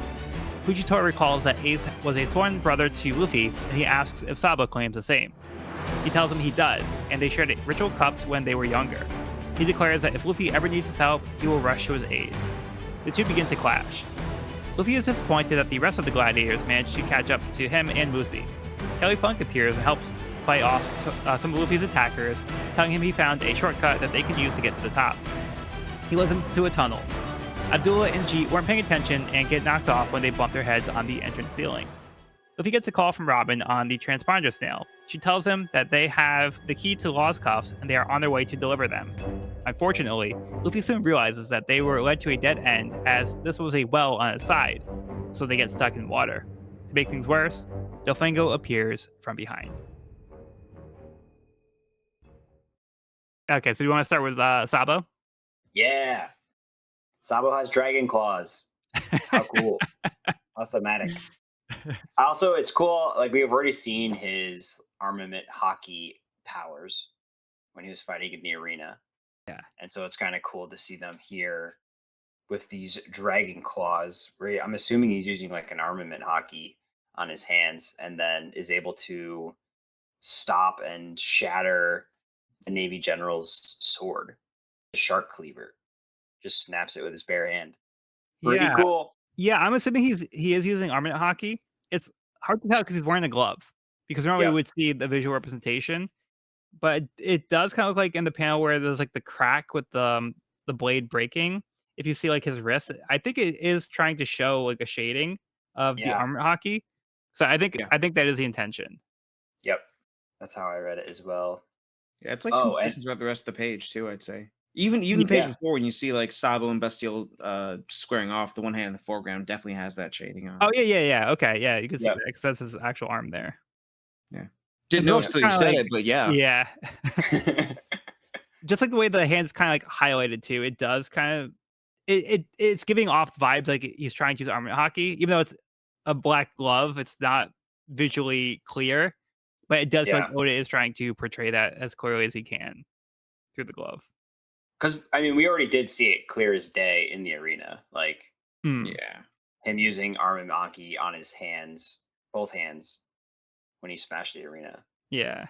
Fujitora recalls that Ace was a sworn brother to Luffy, and he asks if Sabo claims the same. He tells him he does, and they shared ritual cups when they were younger. He declares that if Luffy ever needs his help, he will rush to his aid. The two begin to clash. Luffy is disappointed that the rest of the gladiators managed to catch up to him and Musi. Kelly Funk appears and helps fight off some of Luffy's attackers, telling him he found a shortcut that they can use to get to the top. He leads them to a tunnel. Abdullah and Jeet weren't paying attention and get knocked off when they bump their heads on the entrance ceiling. Luffy gets a call from Robin on the transponder snail. She tells him that they have the key to Law's cuffs and they are on their way to deliver them. Unfortunately, Luffy soon realizes that they were led to a dead end as this was a well on its side, so they get stuck in water. To make things worse, Doflamingo appears from behind. Okay, so do you want to start with Sabo? Yeah. Sabo has dragon claws. How cool. How thematic. Also, it's cool. Like, we've already seen his armament hockey powers when he was fighting in the arena. Yeah. And so it's kind of cool to see them here with these dragon claws. Where I'm assuming he's using like an armament hockey on his hands and then is able to stop and shatter the Navy general's sword, the shark cleaver. Just snaps it with his bare hand. Pretty Yeah. cool. Yeah, I'm assuming he is using armament hockey. It's hard to tell because he's wearing a glove. Because normally we would see the visual representation, but it does kind of look like in the panel where there's like the crack with the blade breaking. If you see like his wrist, I think it is trying to show like a shading of the Yeah. armament hockey. So I think that is the intention. Yep. That's how I read it as well. Yeah, it's like Oh, and consistent throughout the rest of the page too, I'd say. Even page before, when you see like Sabo and Bestial squaring off, the one hand in the foreground definitely has that shading on. Oh yeah. Okay, yeah, you can see Yep. that because that's his actual arm there. Yeah. Didn't And know those until you kinda said like- it, but yeah. Yeah. Just like the way the hand's kind of like highlighted too, it does kind of it's giving off vibes like he's trying to use armament hockey, even though it's a black glove. It's not visually clear, but it does feel like Yeah. Oda is trying to portray that as clearly as he can through the glove. Because I mean, we already did see it clear as day in the arena, like Yeah. him using armament hockey on his hands, both hands, when he smashed the arena. Yeah.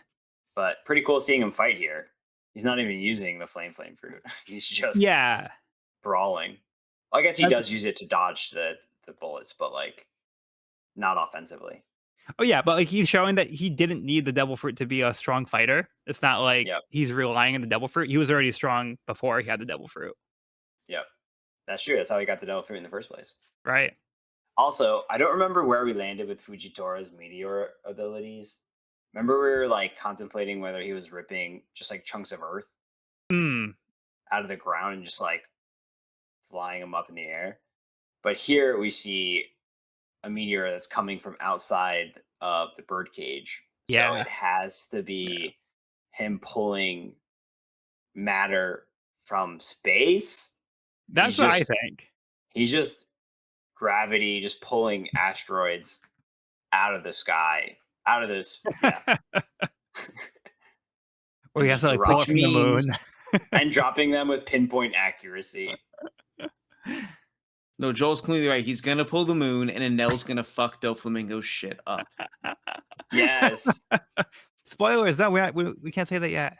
But pretty cool seeing him fight here. He's not even using the flame fruit. He's just Yeah. brawling. Well, I guess he That's- does use it to dodge the bullets, but like not offensively. Oh yeah, but like he's showing that he didn't need the devil fruit to be a strong fighter. It's not like Yep. he's relying on the devil fruit. He was already strong before he had the devil fruit, Yep. That's true. That's how he got the devil fruit in the first place. right? Also, I don't remember where we landed with Fujitora's meteor abilities. Remember we were like contemplating whether he was ripping just like chunks of earth Hmm. out of the ground and just like flying them up in the air. But here we see a meteor that's coming from outside of the birdcage. So Yeah. it has to be him pulling matter from space. That's He's what I just- think. He's just gravity, just pulling asteroids out of the sky, out of this. Yeah. Or he has to like pull it Which from the moon. means- And dropping them with pinpoint accuracy. No, Joel's completely right. He's gonna pull the moon, and Enel's gonna fuck Doflamingo's shit up. Yes. Spoilers. No, we can't say that yet.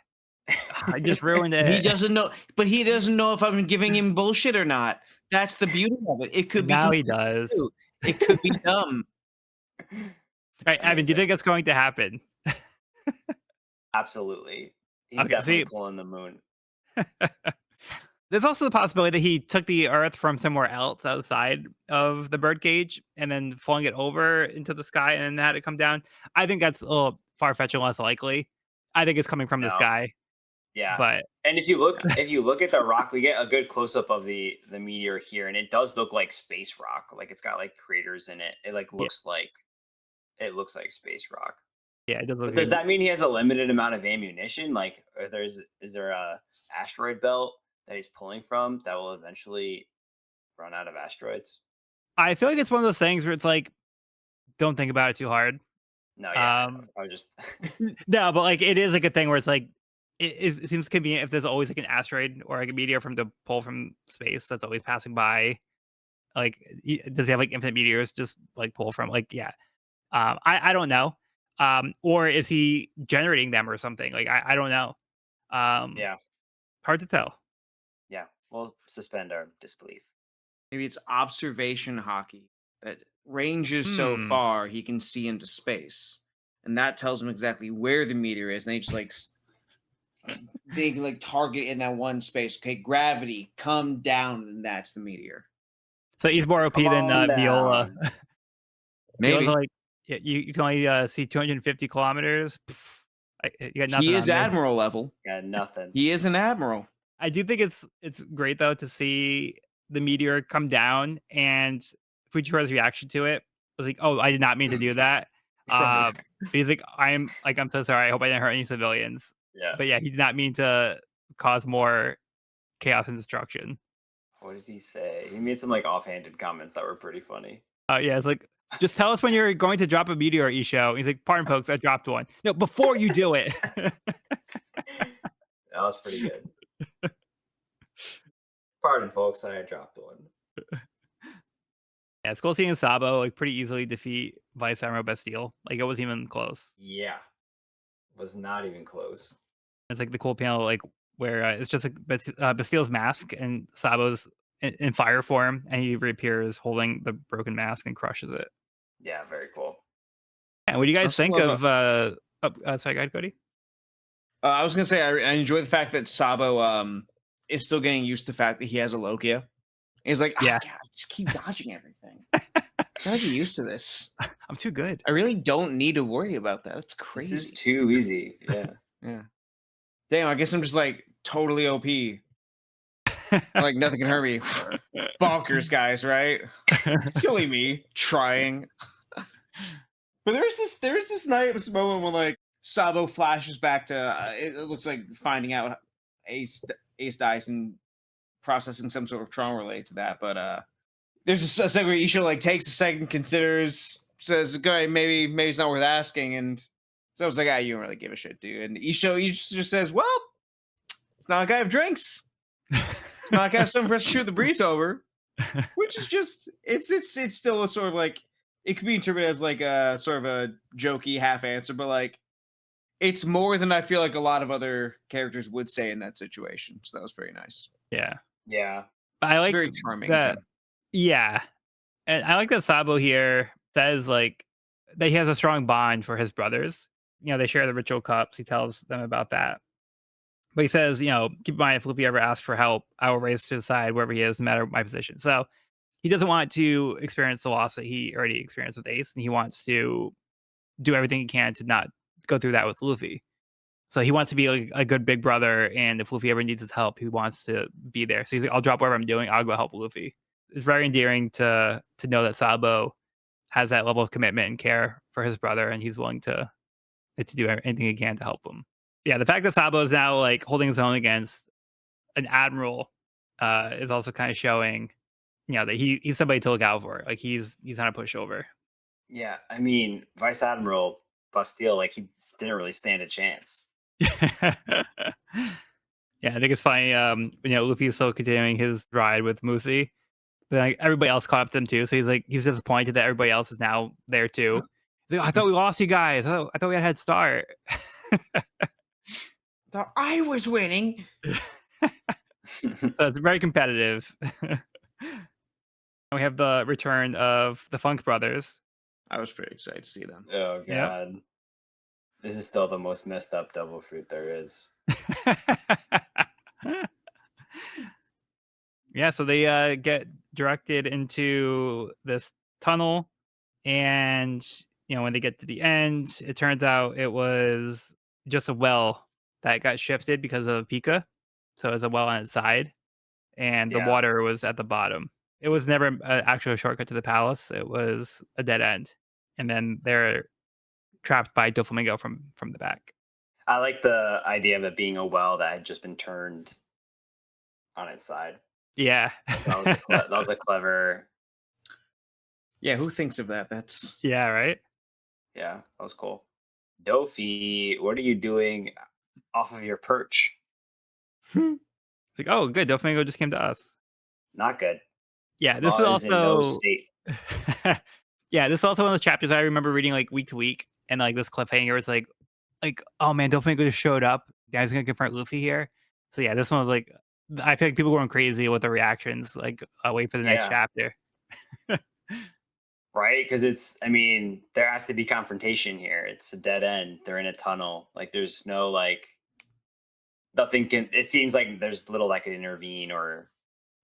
I just ruined it. He doesn't know, but he doesn't know if I'm giving him bullshit or not. That's the beauty of it. It could be Now he completely does. true. It could be dumb. All right, Evan, do you think that's going to happen? Absolutely. He's Okay, definitely see- pulling the moon. There's also the possibility that he took the Earth from somewhere else outside of the birdcage and then flung it over into the sky and then had it come down. I think that's a little far-fetched and less likely. I think it's coming from the No. sky, Yeah. but And if you look at the rock, we get a good close up of the meteor here, and it does look like space rock. Like it's got like craters in it. It like looks like space rock. yeah, it does look But does good. that mean he has a limited amount of ammunition? Like, is there a asteroid belt that he's pulling from that will eventually run out of asteroids? I feel like it's one of those things where it's like don't think about it too hard. No, yeah, I know. Um, I was just no, but like it is like a thing where it's like it seems convenient if there's always like an asteroid or like a meteor from to pull from space that's always passing by. Like, does he have like infinite meteors just like pull from? Like, yeah, I don't know. Or is he generating them or something? Like, I don't know. Um, yeah, hard to tell. yeah. We'll suspend our disbelief. Maybe it's observation hockey that ranges so Hmm. far he can see into space, and that tells him exactly where the meteor is. And they just like they like target in that one space. Okay, gravity, come down, and that's the meteor. So he's more Come OP than on Viola. down. Viola's Maybe like, yeah, you can only see 250 kilometers. You got nothing he is on me. admiral level. Got nothing. He is an admiral. I do think it's great though to see the meteor come down and Fujitora's reaction to it was like, "Oh, I did not mean to do that." Right. He's like, I'm so sorry. I hope I didn't hurt any civilians." Yeah. But yeah, he did not mean to cause more chaos and destruction. What did he say? He made some like offhanded comments that were pretty funny. Yeah, it's like, just tell us when you're going to drop a meteor, Isho. He's like, "Pardon, folks, I dropped one." No, before you do it. That was pretty good. Pardon, folks, I dropped one. Yeah, it's cool seeing Sabo like pretty easily defeat Vice Admiral Bastille. Like it wasn't even close. Yeah, was not even close. It's like the cool panel, like where it's just like Bastille's mask and Sabo's in fire form, and he reappears holding the broken mask and crushes it. Yeah, very cool. And what do you I guys also think love. of? Sorry, go ahead, Cody. I was gonna say I enjoy the fact that Sabo is still getting used to the fact that he has a Lokia. He's like, Yeah. God, I just keep dodging everything. Gotta get used to this. I'm too good. I really don't need to worry about that. That's crazy. This is too easy. Yeah. Yeah. Damn, I guess I'm just like totally OP. Like nothing can hurt me. Bonkers, guys, right? Silly me trying. But there's this nice moment when like Sabo flashes back to it looks like finding out Ace dies and processing some sort of trauma related to that. But there's a second where Isho like takes a second, considers, says, "Good, maybe it's not worth asking." And so I was like, "Ah, you don't really give a shit, dude." And Isho just says, "Well, it's not like I have drinks. It's not like I have something for us to shoot the breeze over." Which is just it's still a sort of like it could be interpreted as like a sort of a jokey half answer, but like it's more than I feel like a lot of other characters would say in that situation. So that was very nice. Yeah, Yeah. but I It's like very charming of that. him. Yeah, and I like that Sabo here says like that he has a strong bond for his brothers. You know, they share the ritual cups. He tells them about that. But he says, you know, keep in mind if Luffy ever asks for help, I will raise to the side wherever he is, no matter my position. So he doesn't want to experience the loss that he already experienced with Ace, and he wants to do everything he can to not go through that with Luffy. So he wants to be like a good big brother, and if Luffy ever needs his help, he wants to be there. So he's like, I'll drop whatever I'm doing, I'll go help Luffy. It's very endearing to know that Sabo has that level of commitment and care for his brother, and he's willing to do anything he can to help him. Yeah, the fact that Sabo is now like holding his own against an admiral is also kind of showing, you know, that he's somebody to look out for. Like he's not a pushover. Yeah. I mean, Vice Admiral Bastille, like he didn't really stand a chance. Yeah, I think it's funny. You know, Luffy's still continuing his ride with Musi, but like everybody else caught up to him too. So he's disappointed that everybody else is now there too. He's like, I thought we lost you guys. I thought we had a head start. Thought I was winning. So it's very competitive. We have the return of the Funk Brothers. I was pretty excited to see them. Oh Yep. god. This is still the most messed up devil fruit there is. Yeah, so they get directed into this tunnel, and you know when they get to the end, it turns out it was just a well that got shifted because of Pika. So it was a well on its side, and the Yeah. water was at the bottom. It was never an actual shortcut to the palace. It was a dead end, and then they're trapped by Doflamingo from the back. I like the idea of it being a well that had just been turned on its side. Yeah. That was a clever Yeah, who thinks of that? That's Yeah, right. Yeah, that was cool. Dofi, what are you doing off of your perch? It's like, oh, good. Doflamingo just came to us. Not good. Yeah, this Law is is in no also state. yeah, this is also one of those chapters I remember reading like week to week, and like this cliffhanger was like oh man, Doflamingo just showed up. Guys gonna confront Luffy here. So yeah, this one was like I feel like people going crazy with the reactions. Like wait for the next Yeah, chapter. right. Because I mean, there has to be confrontation here. It's a dead end. They're in a tunnel. Like, there's no like nothing can. It seems like there's little that could intervene, or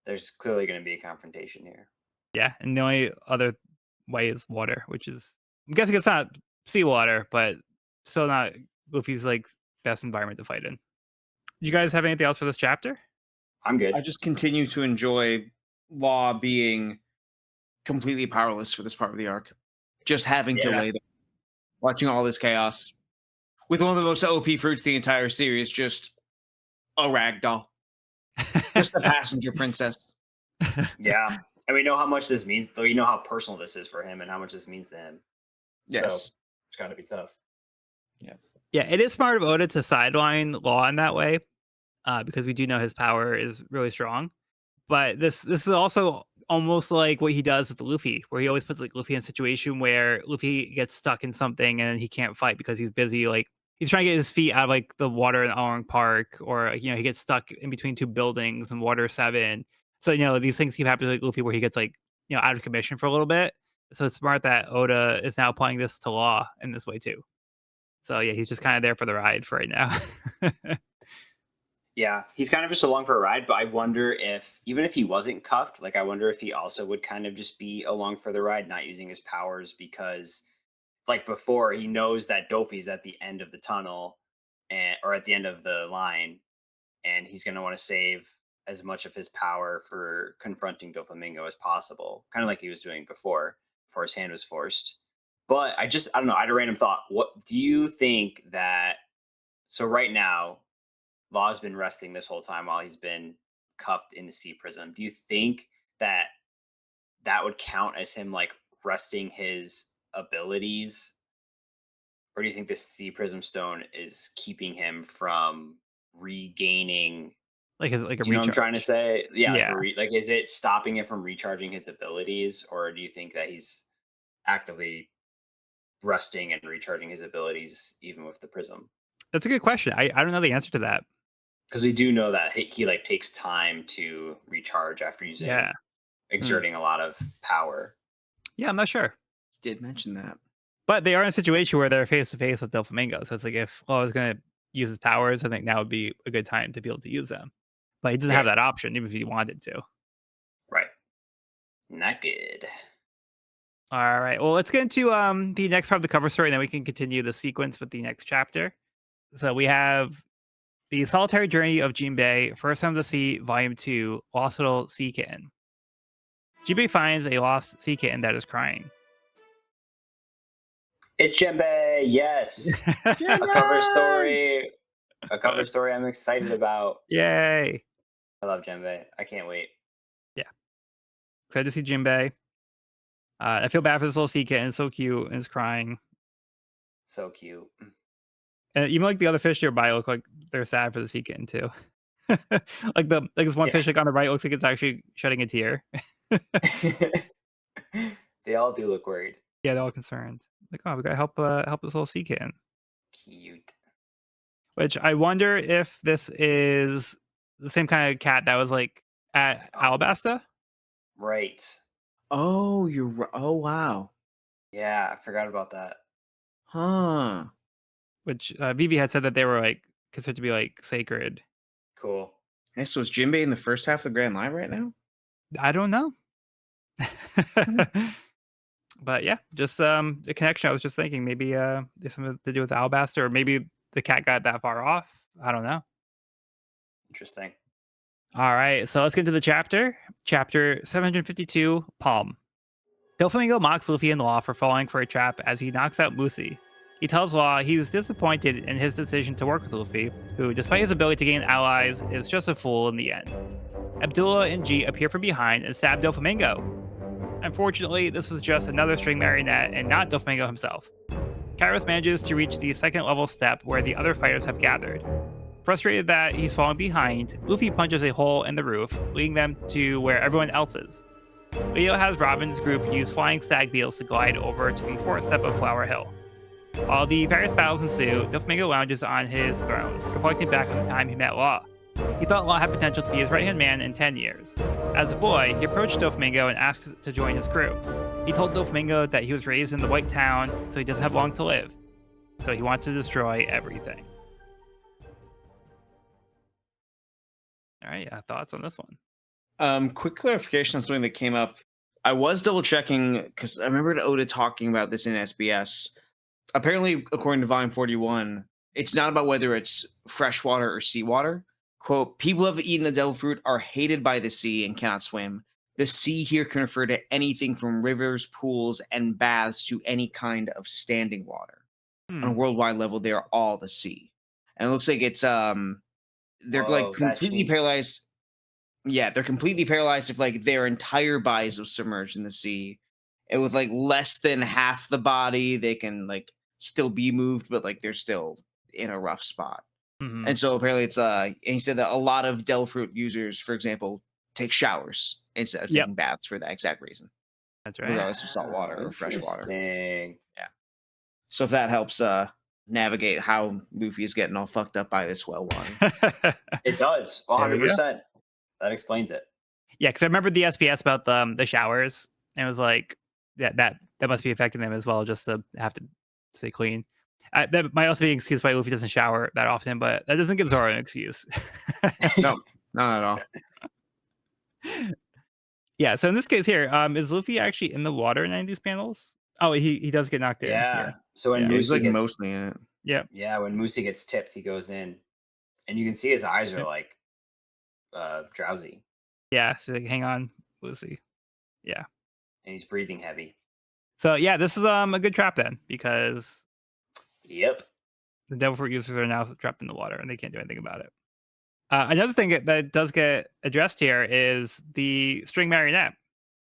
there's clearly going to be a confrontation here. Yeah, and the only other way is water, which is I'm guessing it's not seawater, but still not Luffy's like best environment to fight in. You guys have anything else for this chapter? I'm good. I just continue to enjoy Law being completely powerless for this part of the arc. Just having to Yeah, lay there, watching all this chaos with one of the most OP fruits the entire series, just a ragdoll, just a passenger princess. yeah. And we know how much this means. Though, you know how personal this is for him, and how much this means to him. So Yes. it's got to be tough. Yeah. Yeah, it is smart of Oda to sideline Law in that way, because we do know his power is really strong. But this is also almost like what he does with Luffy, where he always puts like Luffy in a situation where Luffy gets stuck in something and he can't fight because he's busy. Like he's trying to get his feet out of like the water in Arlong Park, or he gets stuck in between two buildings in Water 7. So these things keep happening to like Luffy, where he gets like out of commission for a little bit. So it's smart that Oda is now applying this to Law in this way too. So yeah, he's just kind of there for the ride for right now. Yeah, he's kind of just along for a ride, but I wonder if even if he wasn't cuffed, like I wonder if he also would kind of just be along for the ride, not using his powers because like before, he knows that Dofi's at the end of the tunnel or at the end of the line, and he's going to want to save as much of his power for confronting Doflamingo as possible, kind of like he was doing before his hand was forced. But I don't know, I had a random thought. What do you think that so right now Law's been resting this whole time while he's been cuffed in the sea prism. Do you think that that would count as him like resting his abilities, or do you think the sea prism stone is keeping him from regaining? like a Do you know what I'm trying to recharge. say? Yeah, like Yeah. like is it stopping him from recharging his abilities, or do you think that he's actively resting and recharging his abilities even with the prism? That's a good question. I don't know the answer to that. Because we do know that he like takes time to recharge after using Yeah. Hmm. exerting a lot of power. Yeah, I'm not sure. He did mention that. But they are in a situation where they're face to face with Doflamingo. So it's like if Law is going to use his powers, I think now would be a good time to be able to use them. But he doesn't have Yeah, that option, even if he wanted to. right. Not good. All right. Well, let's get into the next part of the cover story, and then we can continue the sequence with the next chapter. So we have the Solitary Journey of Jinbei, First Time to See, Volume 2, Lost Little Sea Kitten. Jinbei finds a lost sea kitten that is crying. It's Jembe. Yes, a cover story. A cover story I'm excited about. Yay. I love Jembe. I can't wait. Yeah. Excited to see Jinbei. I feel bad for this little sea kitten. It's so cute and it's crying. So cute. And even like the other fish nearby look like they're sad for the sea kitten too. Like this one Yeah. fish like on the right looks like it's actually shedding a tear. They all do look worried. Yeah, they're all concerned. Like, oh, we gotta help this little sea kitten. Cute. Which I wonder if this is the same kind of cat that was like at Oh, Alabasta. right. Oh, you're right. Oh, wow. Yeah, I forgot about that. Huh. Which Vivi had said that they were like considered to be like sacred. Cool. Hey, so is Jinbei in the first half of the Grand Line right now? I don't know. Hmm. But yeah, just the connection. I was just thinking maybe there's something to do with Alabasta, or maybe the cat got that far off. I don't know. Interesting. All right, so let's get into the chapter. Chapter 752, Palm. Doflamingo mocks Luffy and Law for falling for a trap as he knocks out Musi. He tells Law he was disappointed in his decision to work with Luffy, who, despite his ability to gain allies, is just a fool in the end. Abdullah and G appear from behind and stab Doflamingo. Unfortunately, this was just another string marionette and not Doflamingo himself. Kairos manages to reach the second level step where the other fighters have gathered. Frustrated that he's falling behind, Luffy punches a hole in the roof, leading them to where everyone else is. Leo has Robin's group use flying stag beetles to glide over to the fourth step of Flower Hill. While the various battles ensue, Doflamingo lounges on his throne, reflecting back on the time he met Law. He thought Law had potential to be his right-hand man in 10 years. As a boy, he approached Doflamingo and asked to join his crew. He told Doflamingo that he was raised in the White Town, so he doesn't have long to live. So he wants to destroy everything. All right, thoughts on this one? Quick clarification on something that came up. I was double checking because I remembered Oda talking about this in SBS. Apparently, according to Volume 41, it's not about whether it's freshwater or seawater. Quote, people who have eaten the devil fruit are hated by the sea and cannot swim. The sea here can refer to anything from rivers, pools, and baths to any kind of standing water. On a worldwide level, they are all the sea. And it looks like it's they're like completely paralyzed. Yeah, they're completely paralyzed if like their entire bodies are submerged in the sea. And with like less than half the body, they can like still be moved, but like they're still in a rough spot. Mm-hmm. And so apparently it's and he said that a lot of devil fruit users, for example, take showers instead of taking baths for that exact reason. That's right. Regardless of salt water or fresh water. Yeah. So if that helps navigate how Luffy is getting all fucked up by this well water. It does. 100%. That explains it. Yeah, because I remember the SBS about the showers, and it was like that must be affecting them as well, just to have to stay clean. That might also be an excuse why Luffy doesn't shower that often, but that doesn't give Zoro an excuse. No, not at all. Yeah, so in this case here, is Luffy actually in the water in any of these panels? Oh, he does get knocked in. Yeah. So when He's Musi like gets mostly in it. Yeah, when Musi gets tipped, he goes in, and you can see his eyes are like drowsy. Yeah, so like, hang on, Lucy. Yeah. And he's breathing heavy. So yeah, this is a good trap then, because Yep. the devil fruit users are now trapped in the water and they can't do anything about it. Another thing that does get addressed here is the string marionette,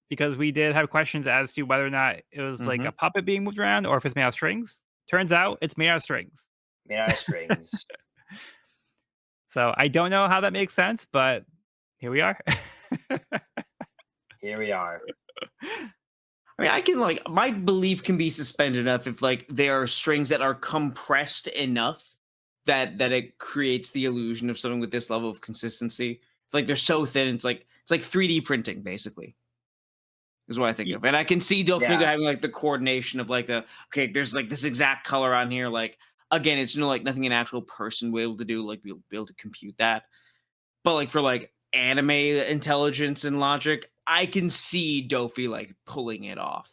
because we did have questions as to whether or not it was like a puppet being moved around or if it's made out of strings. Turns out it's made out of strings. Made out of strings. So I don't know how that makes sense, but here we are. Here we are. I mean, I can like my belief can be suspended enough if like there are strings that are compressed enough that it creates the illusion of something with this level of consistency. Like they're so thin, it's like 3D printing basically. Is what I think of, and I can see Doflamingo having like the coordination of like okay, there's like this exact color on here. Like again, it's like nothing an actual person will be able to do. Like be able to compute that, but like for like anime intelligence and logic, I can see Dofi like pulling it off.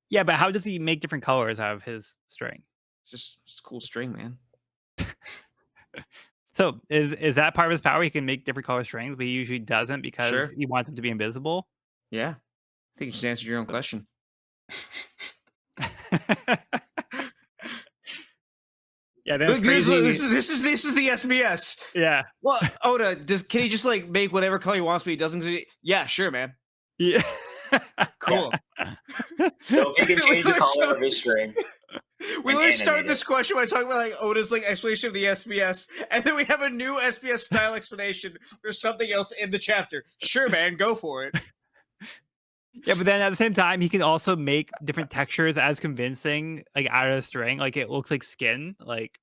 Yeah, but how does he make different colors out of his string? Just cool string, man. So is that part of his power? He can make different color strings, but he usually doesn't because he wants them to be invisible. Yeah, I think you just answered your own question. Yeah, that's crazy. This is the SBS. Yeah. Well, Oda, can he just like make whatever color he wants, but he doesn't? Yeah, sure, man. Yeah. Cool. So if he can change the color of his string. We literally started this question by talking about like Oda's like explanation of the SBS, and then we have a new SBS style explanation for something else in the chapter. Sure, man, go for it. Yeah, but then at the same time, he can also make different textures as convincing, like out of string. Like it looks like skin. Like,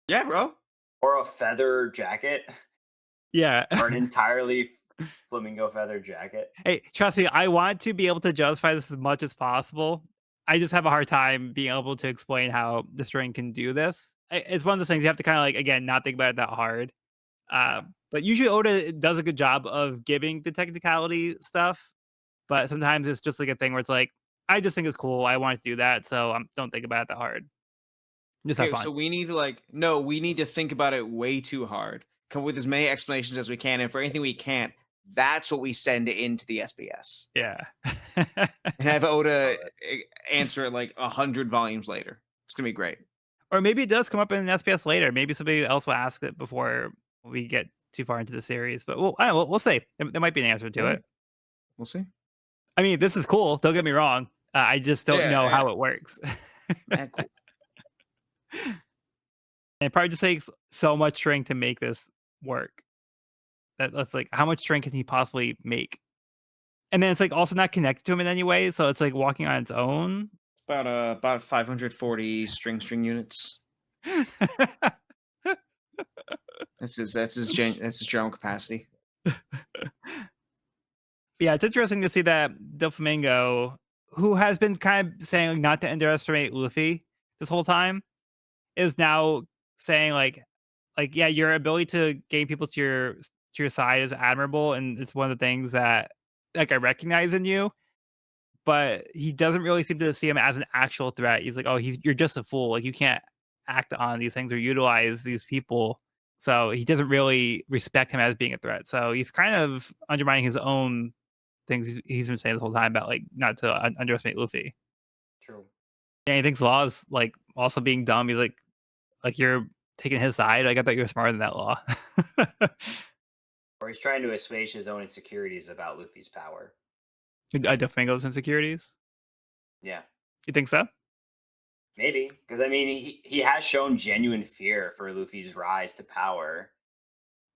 yeah, bro. Or a feather jacket. Yeah. Or an entirely flamingo feather jacket. Hey, trust me, I want to be able to justify this as much as possible. I just have a hard time being able to explain how the string can do this. It's one of those things you have to kind of like, again, not think about it that hard. But usually Oda does a good job of giving the technicality stuff. But sometimes it's just like a thing where it's like, I just think it's cool. I want to do that. So don't think about it that hard. Just have fun. So we need to we need to think about it way too hard. Come up with as many explanations as we can. And for anything we can't, that's what we send into the SBS. Yeah. And have Oda answer it like 100 volumes later. It's going to be great. Or maybe it does come up in an SBS later. Maybe somebody else will ask it before we get too far into the series. But we'll see. There might be an answer to it. We'll see. I mean, this is cool. Don't get me wrong. I just don't Yeah, know yeah. how it works. Cool. And it probably just takes so much strength to make this work. That's like, how much strength can he possibly make? And then it's like also not connected to him in any way, so it's like walking on its own. About 540 string units. That's his general capacity. Yeah, it's interesting to see that Doflamingo, who has been kind of saying like, not to underestimate Luffy this whole time, is now saying like yeah, your ability to gain people to your side is admirable, and it's one of the things that like I recognize in you. But he doesn't really seem to see him as an actual threat. He's like, oh, you're just a fool. Like you can't act on these things or utilize these people. So he doesn't really respect him as being a threat. So he's kind of undermining his own things he's been saying this whole time about like not to underestimate Luffy. True. And he thinks Law is like also being dumb. He's like you're taking his side. Like I thought you were smarter than that, Law. Or he's trying to assuage his own insecurities about Luffy's power. Doflamingo's insecurities. Yeah. You think so? Maybe. Because I mean he has shown genuine fear for Luffy's rise to power.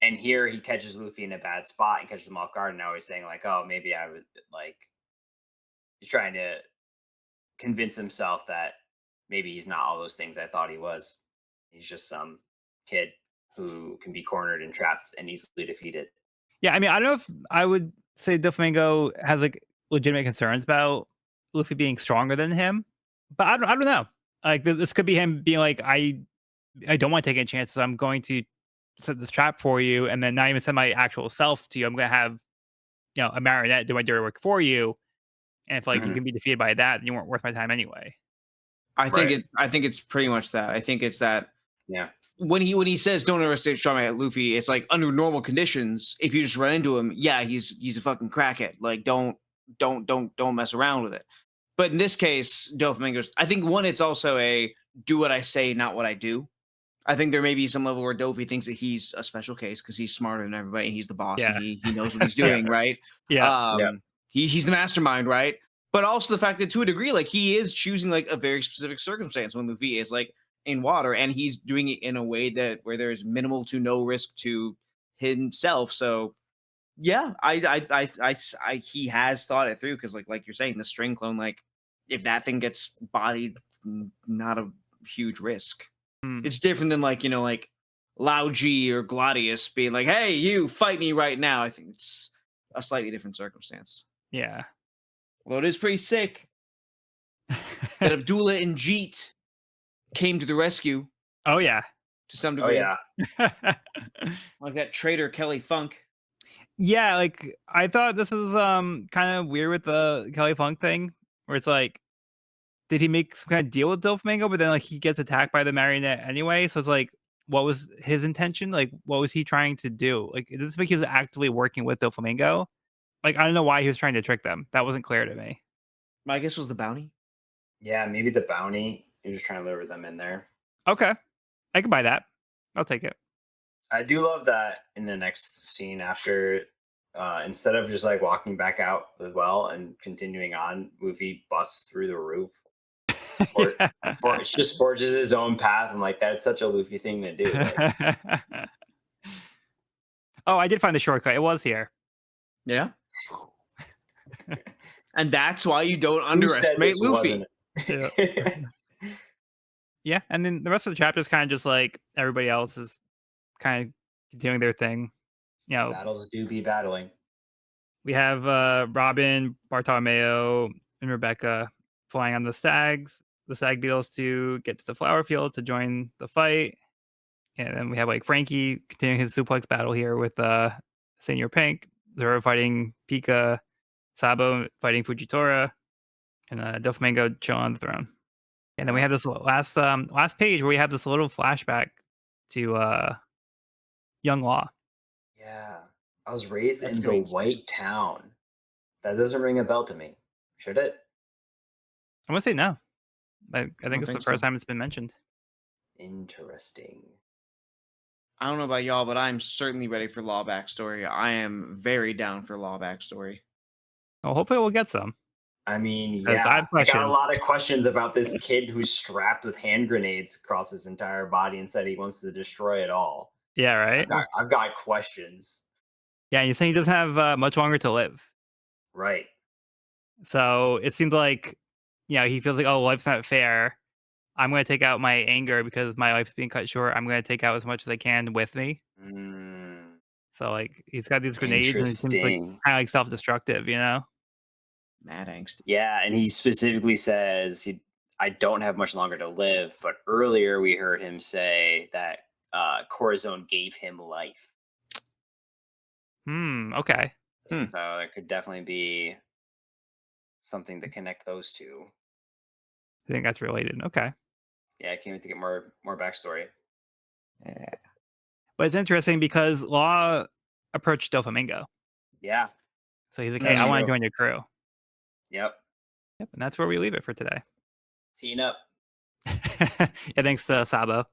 And here he catches Luffy in a bad spot and catches him off guard, and now he's saying, like, oh, maybe I was like he's trying to convince himself that maybe he's not all those things I thought he was. He's just some kid who can be cornered and trapped and easily defeated. Yeah, I mean, I don't know if I would say Doflamingo has like legitimate concerns about Luffy being stronger than him, but I don't know. Like this could be him being like, I don't want to take any chances. I'm going to set this trap for you, and then not even send my actual self to you. I'm going to have a marionette do my dirty work for you, and if like you Mhm. can be defeated by that, then you weren't worth my time anyway. Right. I think it's pretty much that. I think it's that Yeah. when he says don't underestimate strong at Luffy, it's like under normal conditions, if you just run into him, yeah, he's a fucking crackhead. Like don't mess around with it. But in this case, Doflamingo's, I think one, it's also a do what I say, not what I do. I think there may be some level where Dofi thinks that he's a special case because he's smarter than everybody. He's the boss and Yeah, he knows what he's Yeah. doing, right? yeah, Yeah. He's the mastermind, right? But also the fact that to a degree, like he is choosing like a very specific circumstance when Luffy is like in water, and he's doing it in a way that where there is minimal to no risk to himself. So yeah, he has thought it through because like you're saying, the string clone, like if that thing gets bodied, not a huge risk. mm, It's different than like like Lao G or Gladius being like, "Hey, you fight me right now." I think it's a slightly different circumstance. yeah. Although it is pretty sick that Abdullah and Jeet came to the rescue Oh yeah. to some Oh degree, yeah. like that traitor Kelly Funk. Yeah, like I thought this was kind of weird with the Kelly Funk thing, where it's like, did he make some kind of deal with Doflamingo, but then like he gets attacked by the marionette anyway? So it's like, what was his intention? Like, what was he trying to do? Like, it doesn't make he was actively working with Doflamingo. Like, I don't know why he was trying to trick them. That wasn't clear to me. My guess was the bounty. Yeah, maybe the bounty. You're just trying to lure them in there. Okay, I can buy that. I'll take it. I do love that in the next scene after instead of just like walking back out as well and continuing on, Luffy busts through the roof. Or for it just forges his own path, and like that's such a Luffy thing to do. Like Oh, I did find the shortcut. It was here. Yeah, and that's why you don't who said underestimate this Luffy. Yeah. wasn't Yeah, and then the rest of the chapter is kind of just like everybody else is kind of doing their thing. battles do be battling. We have Robin, Bartolomeo, and Rebecca flying on the stag beetles to get to the flower field to join the fight. And then we have like Frankie continuing his suplex battle here with Senior Pink. Zoro fighting Pika, Sabo fighting Fujitora, and Doflamingo chilling on the throne. And then we have this last page where we have this little flashback to Young Law. Yeah, I was raised That's in gonna the be insane. White Town. That doesn't ring a bell to me. Should it? I'm gonna say no. I I think don't it's the think so. first time it's been mentioned. Interesting. I don't know about y'all, but I'm certainly ready for Law backstory. I am very down for Law backstory. Well, hopefully we'll get some. I mean, 'Cause I yeah, have I got a questions. lot of questions about this kid who's strapped with hand grenades across his entire body and said he wants to destroy it all. Yeah, I've right? got I've got questions. Yeah, you're saying he doesn't have, much longer to live. Right. So, it seems like, he feels like, "Oh, life's not fair. I'm gonna take out my anger because my life's being cut short. I'm gonna take out as much as I can with me." Mm, So, like, he's got these grenades and it seems like interesting. kinda, like, self-destructive, you know? Mad angst. Yeah, and he specifically says I don't have much longer to live, but earlier we heard him say that Corazon gave him life. Okay. Hmm. So it could definitely be something to connect those two. I think that's related. Okay. Yeah, I can't wait to get more backstory. Yeah. But it's interesting because Law approached Doflamingo. Yeah, So he's like, "Hey, that's I wanna true. join your crew." Yep. Yep, and that's where we leave it for today. Teeing up. Yeah, thanks to Sabo.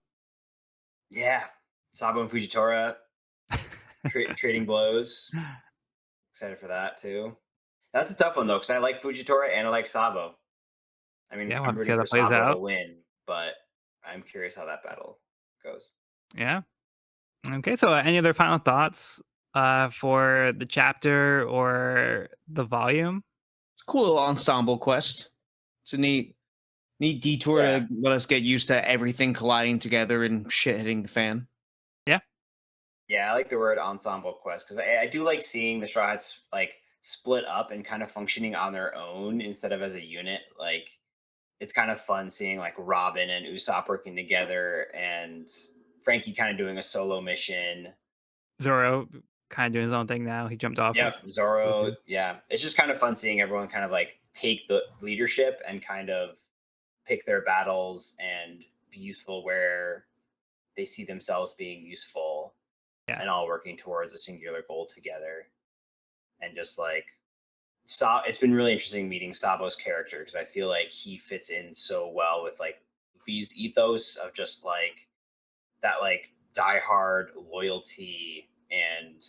Yeah. Sabo and Fujitora trading blows. Excited for that too. That's a tough one though, because I like Fujitora and I like Sabo. I mean, Yeah, we'll I'm have to see rooting how for that plays Sabo to out. win, but I'm curious how that battle goes. Yeah. Okay, so any other final thoughts, for the chapter or the volume? It's a cool little ensemble quest. It's a neat detour Yeah. to let us get used to everything colliding together and shit hitting the fan. Yeah. Yeah, I like the word ensemble quest because I do like seeing the Straw Hats like split up and kind of functioning on their own instead of as a unit. Like it's kind of fun seeing like Robin and Usopp working together and Frankie kind of doing a solo mission. Zoro kinda doing his own thing now. He jumped off of Yep, Zoro. Luffy. Yeah, it's just kind of fun seeing everyone kind of like take the leadership and kind of pick their battles and be useful where they see themselves being useful Yeah. and all working towards a singular goal together. And just like it's been really interesting meeting Sabo's character because I feel like he fits in so well with like Luffy's ethos of just like that like diehard loyalty and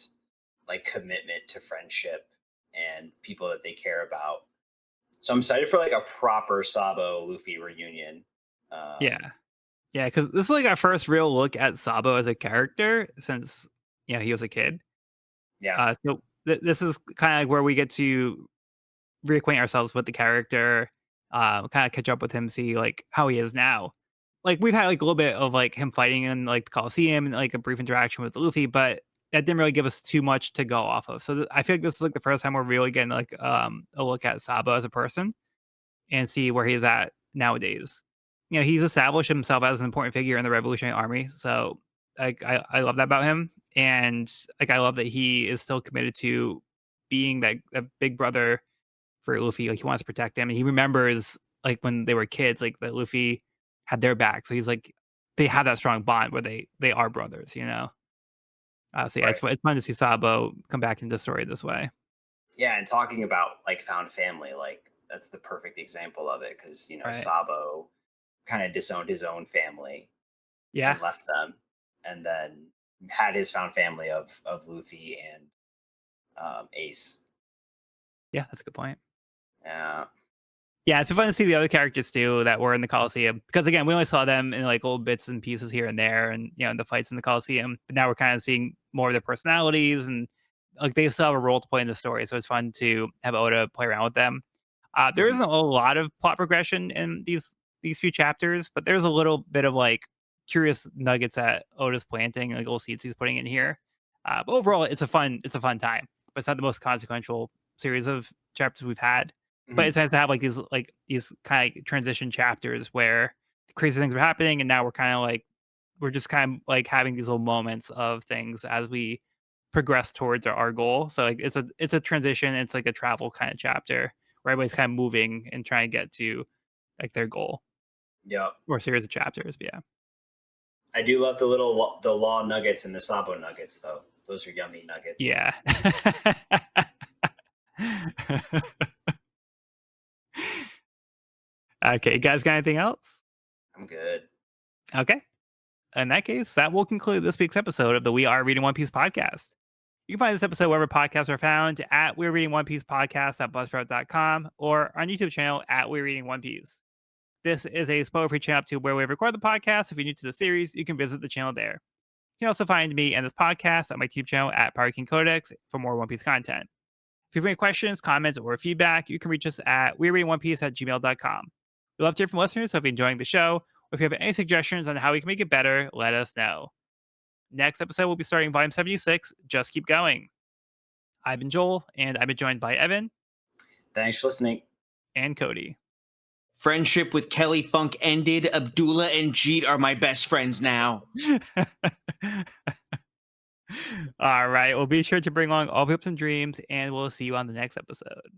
like commitment to friendship and people that they care about. So I'm excited for like a proper Sabo Luffy reunion. Yeah. Um, Yeah, because this is, like, our first real look at Sabo as a character since, he was a kid. yeah, So this is kinda like where we get to reacquaint ourselves with the character, kinda catch up with him, see, like, how he is now. Like, we've had, like, a little bit of, like, him fighting in, like, the Coliseum and, like, a brief interaction with Luffy, but that didn't really give us too much to go off of. So, I feel like this is, like, the first time we're really getting, like, a look at Sabo as a person and see where he's at nowadays. He's established himself as an important figure in the Revolutionary Army, so, like, I love that about him, and, like, I love that he is still committed to being that big brother for Luffy. Like, he wants to protect him, and he remembers, like, when they were kids, like, that Luffy had their back, so he's like they have that strong bond where they are brothers, you know? So, yeah, right. it's fun to see Sabo come back into the story this way. Yeah, and talking about like found family, like that's the perfect example of it because Right. Sabo kind of disowned his own family Yeah. and left them, and then had his found family of Luffy and Ace. Yeah, that's a good point. Yeah, Yeah, it's fun to see the other characters too that were in the Coliseum because again, we only saw them in like little bits and pieces here and there, and in the fights in the Coliseum. But now we're kind of seeing more of their personalities, and like they still have a role to play in the story. So it's fun to have Oda play around with them. There hmm isn't a lot of plot progression in these few chapters, but there's a little bit of like curious nuggets that Oda's planting, like little seeds he's putting in here. But overall, it's a fun time. But it's not the most consequential series of chapters we've had, but hmm it's nice to have like these kind of transition chapters where crazy things are happening, and now we're just kind of like having these little moments of things as we progress towards our goal. So like it's a transition. It's like a travel kind of chapter where everybody's kind of moving and trying to get to like their goal Yep. or series of chapters. But yeah, I do love the law nuggets and the Sabo nuggets though. Those are yummy nuggets. yeah. Okay, you guys got anything else? I'm good. Okay. In that case, that will conclude this week's episode of the We Are Reading One Piece podcast. You can find this episode wherever podcasts are found at We're Reading One Piece Podcast at buzzsprout.com or on YouTube channel at We're Reading One Piece. This is a spoiler-free channel up to where we record the podcast. If you're new to the series, you can visit the channel there. You can also find me and this podcast on my YouTube channel at Pirate King Codex for more One Piece content. If you have any questions, comments, or feedback, you can reach us at werereadingonepiece@gmail.com. We love to hear from listeners, so if you're enjoying the show, or if you have any suggestions on how we can make it better, let us know. Next episode, we'll be starting Volume 76, Just Keep Going. I've been Joel, and I've been joined by Evan. Thanks for listening. And Cody. Friendship with Kelly Funk ended. Abdullah and Jeet are my best friends now. All right. Well, be sure to bring along all the hopes and dreams, and we'll see you on the next episode.